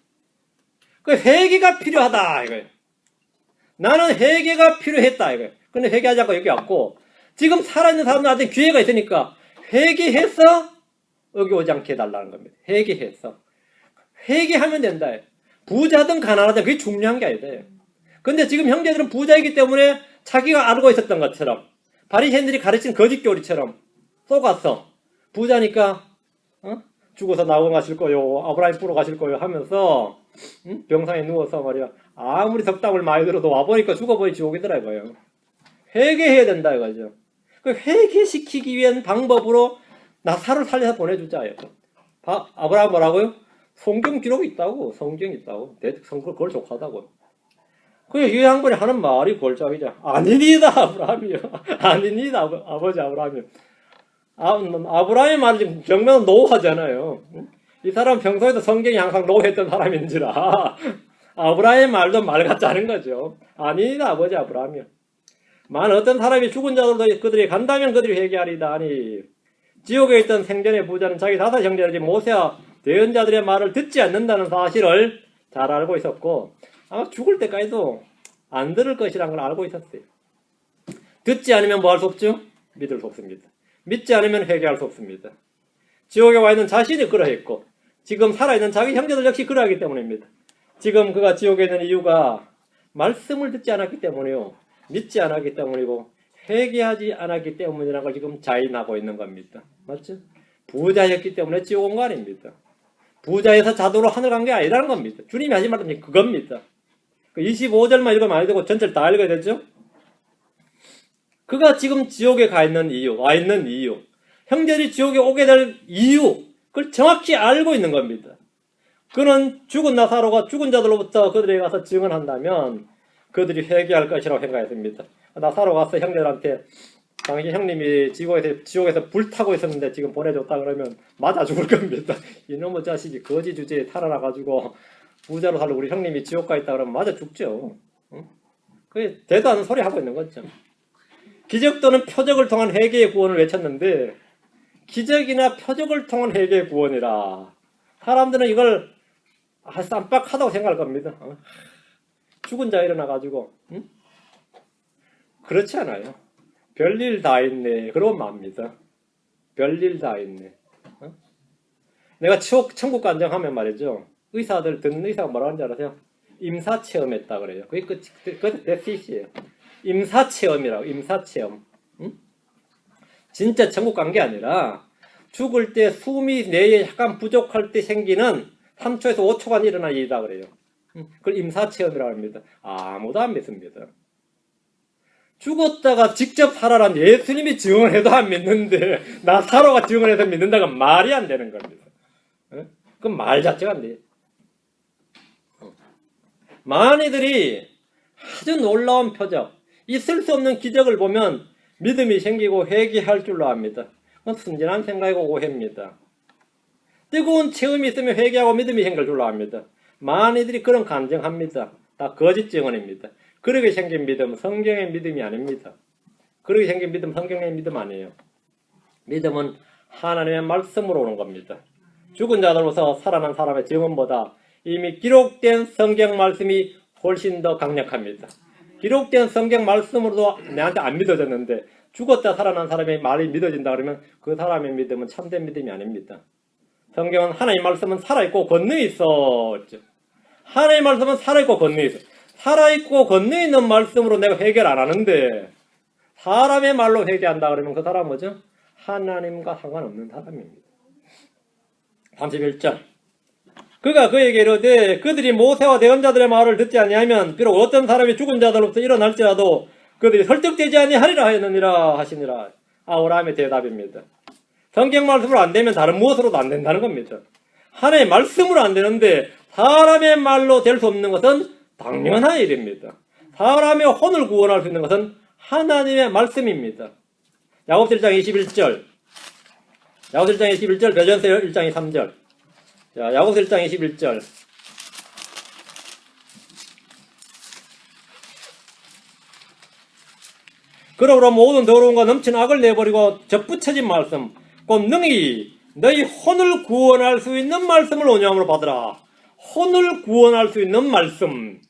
그 회개가 필요하다 이거예요. 나는 회개가 필요했다 이거예요. 근데 회개하지 않고 여기 왔고 지금 살아있는 사람들한테 기회가 있으니까 회개해서 여기 오지 않게 해달라는 겁니다. 회개해서. 회개하면 된다. 부자든 가난하든 그게 중요한 게 아니다. 근데 지금 형제들은 부자이기 때문에 자기가 알고 있었던 것처럼 바리새인들이 가르친 거짓 교리처럼 속았어. 부자니까 죽어서 나고 가실 거요. 아브라함 뿌러 가실 거요 하면서 병상에 누워서 말이야. 아무리 덕담을 많이 들어도 와보니까 죽어버리 지옥이더라 이거예요. 회개해야 된다 이거죠. 그 회개시키기 위한 방법으로 나사를 살려서 보내주자. 아브라함 뭐라고요? 성경 기록이 있다고. 성경이 있다고. 그걸 족하다고. 이 양반이 하는 말이 골짜기죠. 아니니다 아브라함이요. 아니니다 아버지 아브라함이요. 아브라함의 말을 지금 정면 노하잖아요. 이 사람 평소에도 성경이 항상 노했던 사람인지라 아브라함의 말도 말 같지 않은 거죠. 아니다 아버지 아브라함이요. 만 어떤 사람이 죽은 자들도 그들이 간다면 그들이 회개하리다. 아니 지옥에 있던 생전의 부자는 자기 5 형제를 모세와 대언자들의 말을 듣지 않는다는 사실을 잘 알고 있었고 아마 죽을 때까지도 안 들을 것이라는 걸 알고 있었어요. 듣지 않으면 뭐 할 수 없죠? 믿을 수 없습니다. 믿지 않으면 회개할 수 없습니다. 지옥에 와 있는 자신이 그러했고 지금 살아있는 자기 형제들 역시 그러하기 때문입니다. 지금 그가 지옥에 있는 이유가 말씀을 듣지 않았기 때문이요. 믿지 않았기 때문이고 회개하지 않았기 때문이라는 걸 지금 자인하고 있는 겁니다. 맞죠? 부자였기 때문에 지옥 온 거 아닙니다. 부자에서 자도로 하늘 간 게 아니라는 겁니다. 주님이 하신 말씀이 그겁니다. 25절만 읽으면 안 되고 전체를 다 읽어야 되죠? 그가 지금 지옥에 와 있는 이유, 형제들이 지옥에 오게 될 이유, 그걸 정확히 알고 있는 겁니다. 그는 죽은 나사로가 죽은 자들로부터 그들에게 가서 증언한다면 그들이 회개할 것이라고 생각했습니다. 나사로 가서 형제들한테 당신 형님이 지옥에서 불타고 있었는데 지금 보내줬다 그러면 맞아 죽을 겁니다. 이놈의 자식이 거지 주제에 살아나가지고 부자로 살고 우리 형님이 지옥 가 있다 그러면 맞아 죽죠. 그게 대도 않는 소리 하고 있는 거죠. 기적 또는 표적을 통한 회개의 구원을 외쳤는데 기적이나 표적을 통한 회개의 구원이라 사람들은 이걸 쌈박하다고 생각할 겁니다. 죽은 자 일어나가지고 그렇지 않아요. 별일 다 있네. 그러면 맙니다. 별일 다 있네. 내가 천국 간증하면 말이죠. 의사들 듣는 의사가 뭐라고 하는지 알아세요? 임사체험했다 그래요. 그게 데시시예요. 임사체험이라고. 임사체험. 진짜 천국 간 게 아니라 죽을 때 숨이 뇌에 약간 부족할 때 생기는 3초에서 5초간 일어난 일이다 그래요. 그걸 임사체험이라고 합니다. 아무도 안 믿습니다. 죽었다가 직접 살아난 예수님이 증언을 해도 안 믿는데 나사로가 증언해서 믿는다가 말이 안 되는 겁니다. 그건 말 자체가 안 돼요. 많이들이 아주 놀라운 표적, 있을 수 없는 기적을 보면 믿음이 생기고 회개할 줄로 압니다. 그건 순진한 생각이고 오해입니다. 뜨거운 체험이 있으면 회개하고 믿음이 생길 줄로 압니다. 많이들이 그런 간증합니다. 다 거짓 증언입니다. 그렇게 생긴 믿음, 성경의 믿음이 아닙니다. 그렇게 생긴 믿음, 성경의 믿음 아니에요. 믿음은 하나님의 말씀으로 오는 겁니다. 죽은 자들로서 살아난 사람의 증언보다 이미 기록된 성경 말씀이 훨씬 더 강력합니다. 기록된 성경 말씀으로도 내한테 안 믿어졌는데 죽었다 살아난 사람의 말이 믿어진다 그러면 그 사람의 믿음은 참된 믿음이 아닙니다. 성경은 하나님의 말씀은 살아있고 권능이 있어. 하나님의 말씀은 살아있고 권능이 있어. 살아있고 권능이 있는 말씀으로 내가 해결 안 하는데 사람의 말로 회개한다 그러면 그 사람은 뭐죠? 하나님과 상관없는 사람입니다. 31절 그가 그에게 이르되 그들이 모세와 대언자들의 말을 듣지 아니하면 비록 어떤 사람이 죽은 자들로부터 일어날지라도 그들이 설득되지 아니하리라 하였느니라 하시니라. 아브라함의 대답입니다. 성경 말씀으로 안 되면 다른 무엇으로도 안 된다는 겁니다. 하나님의 말씀으로 안 되는데 사람의 말로 될 수 없는 것은 당연한 일입니다. 사람의 혼을 구원할 수 있는 것은 하나님의 말씀입니다. 야고보서 1장 21절 야고보서 1장 21절 베드로전서 1장 3절 자, 야고보서 1장 21절 그러므로 모든 더러움과 넘치는 악을 내버리고 접붙여진 말씀 곧 능히 너희 혼을 구원할 수 있는 말씀을 온유함으로 받으라. 혼을 구원할 수 있는 말씀.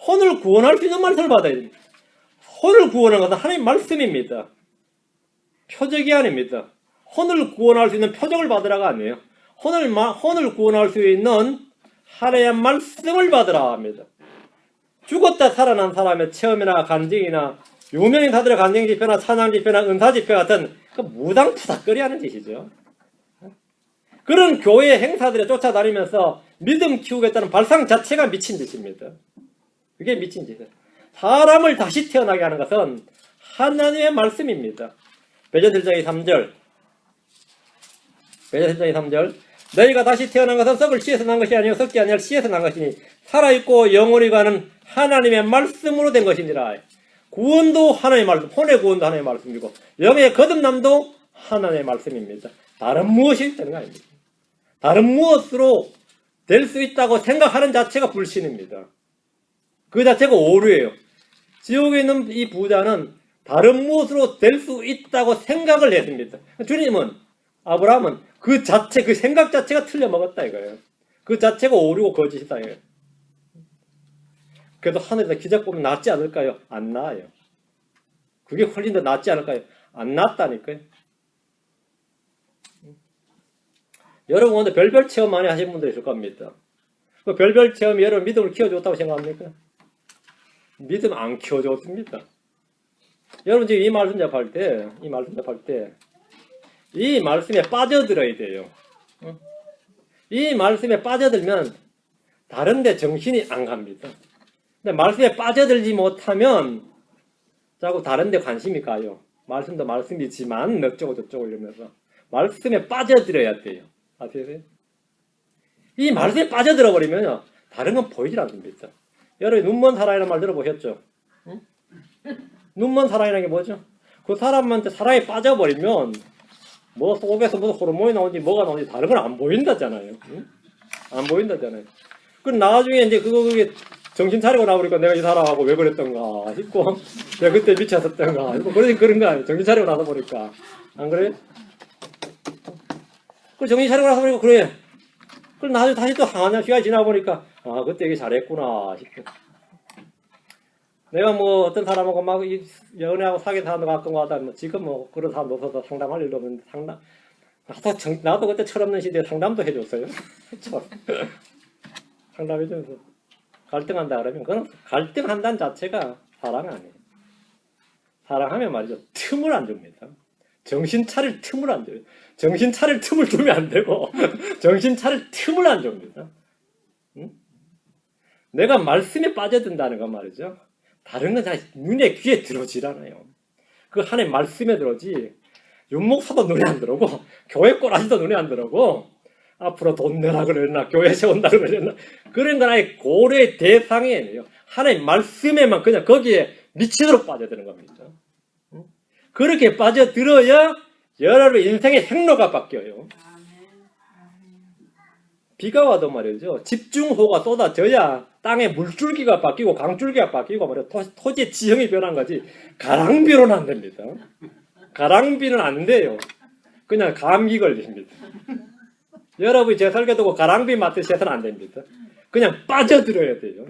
혼을 구원할 수 있는 말씀을 받아야 됩니다. 혼을 구원하는 것은 하나님 말씀입니다. 표적이 아닙니다. 혼을 구원할 수 있는 표적을 받으라가 아니에요. 혼을 구원할 수 있는 하나님의 말씀을 받으라 합니다. 죽었다 살아난 사람의 체험이나 간증이나 유명인사들의 간증 집회나 찬양 집회나 은사 집회 같은 그 무당투닥거리 하는 짓이죠. 그런 교회 행사들에 쫓아다니면서 믿음 키우겠다는 발상 자체가 미친 짓입니다. 그게 미친 짓이에요. 사람을 다시 태어나게 하는 것은 하나님의 말씀입니다. 베드로 1장 3절. 베드로 1장 3절. 너희가 다시 태어난 것은 썩을 씨에서 난 것이 아니요 썩지 아니할 씨에서 난 것이니 살아있고 영원히 가는 하나님의 말씀으로 된 것이니라. 구원도 하나님의 말씀, 혼의 구원도 하나님의 말씀이고 영의 거듭남도 하나님의 말씀입니다. 다른 무엇이 되는 거 아닙니다. 다른 무엇으로 될 수 있다고 생각하는 자체가 불신입니다. 그 자체가 오류예요. 지옥에 있는 이 부자는 다른 무엇으로 될 수 있다고 생각을 했습니다. 주님은, 아브라함은 그 자체, 그 생각 자체가 틀려먹었다 이거예요. 그 자체가 오류고 거짓이다 이거예요. 그래도 하늘에서 기적 보면 낫지 않을까요? 안 나아요. 그게 훨씬 더 낫지 않을까요? 안 낫다니까요. 여러분 오늘 별별 체험 많이 하신 분들 있을 겁니다. 그 별별 체험이 여러분 믿음을 키워줬다고 생각합니까? 믿음 안 키워줬습니다. 여러분 지금 이 말씀 접할 때, 이 말씀에 빠져들어야 돼요. 이 말씀에 빠져들면 다른데 정신이 안 갑니다. 근데 말씀에 빠져들지 못하면 자꾸 다른데 관심이 가요. 말씀도 말씀이지만 어쩌고 저쩌고 이러면서 말씀에 빠져들어야 돼요. 아세요? 이 말씀에 빠져들어 버리면요 다른 건 보이질 않습니다. 여러분 눈먼 사람이라는 말 들어보셨죠? 응? 눈먼 사람이라는 게 뭐죠? 그 사람한테 사랑에 빠져버리면 뭐 속에서 무슨 호르몬이 나오는지 뭐가 나오는지 다른 건 안 보인다잖아요. 응? 안 보인다잖아요. 그럼 나중에 이제 그게 정신 차리고 나오니까 내가 이 사람하고 왜 그랬던가 싶고 내가 그때 미쳤었던가 싶고 그런 거 아니에요. 정신 차리고 나서 보니까 안 그래요? 그 정신 차리고 나서 보니까 그래. 그럼 나중에 다시 또 한참 시간이 지나 보니까 아 그때 얘기 잘했구나 싶고 내가 뭐 어떤 사람하고 막 연애하고 사귄 사람도 가끔 하다 뭐 지금 뭐 그런 사람도 없어서 상담할 일도 없는데 나도 그때 철없는 시대에 상담도 해줬어요. 상담해주면서 갈등한다 그러면 그건 갈등한다는 자체가 사랑 아니에요. 사랑하면 말이죠 틈을 안 줍니다. 정신 차릴 틈을 안 줘요. 정신 차릴 틈을 주면 안 되고 정신 차릴 틈을 안 줍니다. 응? 내가 말씀에 빠져든다는 건 말이죠. 다른 건 잘 눈에 귀에 들어오질 않아요. 그 하나님 말씀에 들어오지 윤목사도 눈에 안 들어오고 교회 꼬라지도 눈에 안 들어오고 앞으로 돈 내라 그랬나 교회 세운다 그랬나 그런 건 아예 고려의 대상이 아니에요. 하나님 말씀에만 그냥 거기에 미치도록 빠져드는 겁니다. 응? 그렇게 빠져들어야 여러분 인생의 행로가 바뀌어요. 비가 와도 말이죠. 집중호우가 쏟아져야 땅에 물줄기가 바뀌고 강줄기가 바뀌고 말이죠. 토지의 지형이 변한 거지 가랑비로는 안 됩니다. 가랑비는 안 돼요. 그냥 감기 걸립니다. 여러분이 제 설교 듣고 가랑비 맞듯이 해서는 안 됩니다. 그냥 빠져들어야 돼요.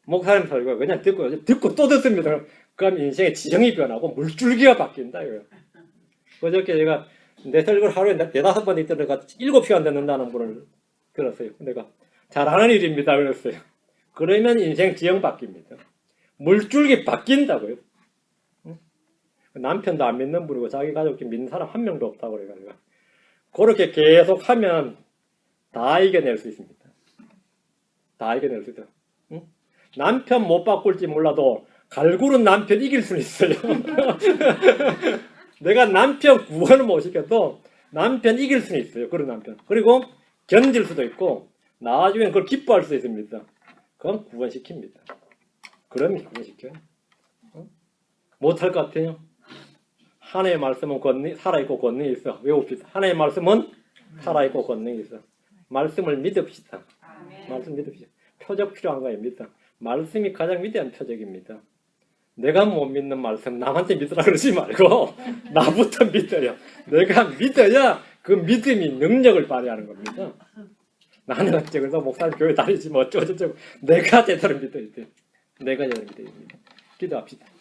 목사님 설교 그냥 듣고 또 듣습니다. 그럼 인생의 지형이 변하고 물줄기가 바뀐다. 이거예요. 그저께 제가 내 설교를 하루에 4-5번 있더니 7시간 듣는다는 분을 들었어요. 내가 잘하는 일입니다. 그랬어요. 그러면 인생 지형 바뀝니다. 물줄기 바뀐다고요. 남편도 안 믿는 분이고 자기 가족이 믿는 사람 한 명도 없다고 그래가지고 그렇게 계속 하면 다 이겨낼 수 있습니다. 다 이겨낼 수 있어요. 응? 남편 못 바꿀지 몰라도 갈구는 남편 이길 수는 있어요. 내가 남편 구원을 못 시켜도 남편 이길 수는 있어요. 그런 남편. 그리고 견딜 수도 있고 나중에 그걸 기뻐할 수도 있습니다. 그건 구원시킵니다. 그러면 구원시켜요. 응? 못할 것 같아요. 하나님의 말씀은 살아있고 권능이 있어. 외웁시다. 하나님의 말씀은 살아있고 권능이 있어. 말씀을 믿읍시다. 말씀 믿읍시다. 표적 필요한 거입니다. 말씀이 가장 위대한 표적입니다. 내가 못 믿는 말씀 남한테 믿으라 그러지 말고 나부터 믿어요. 내가 믿어야 그 믿음이 능력을 발휘하는 겁니다. 나는 어째 그래서 목사님 교회 다니지 뭐 어쩌고저쩌고 내가 제대로 믿어야 돼. 내가 여는 기도입니다. 기도합시다.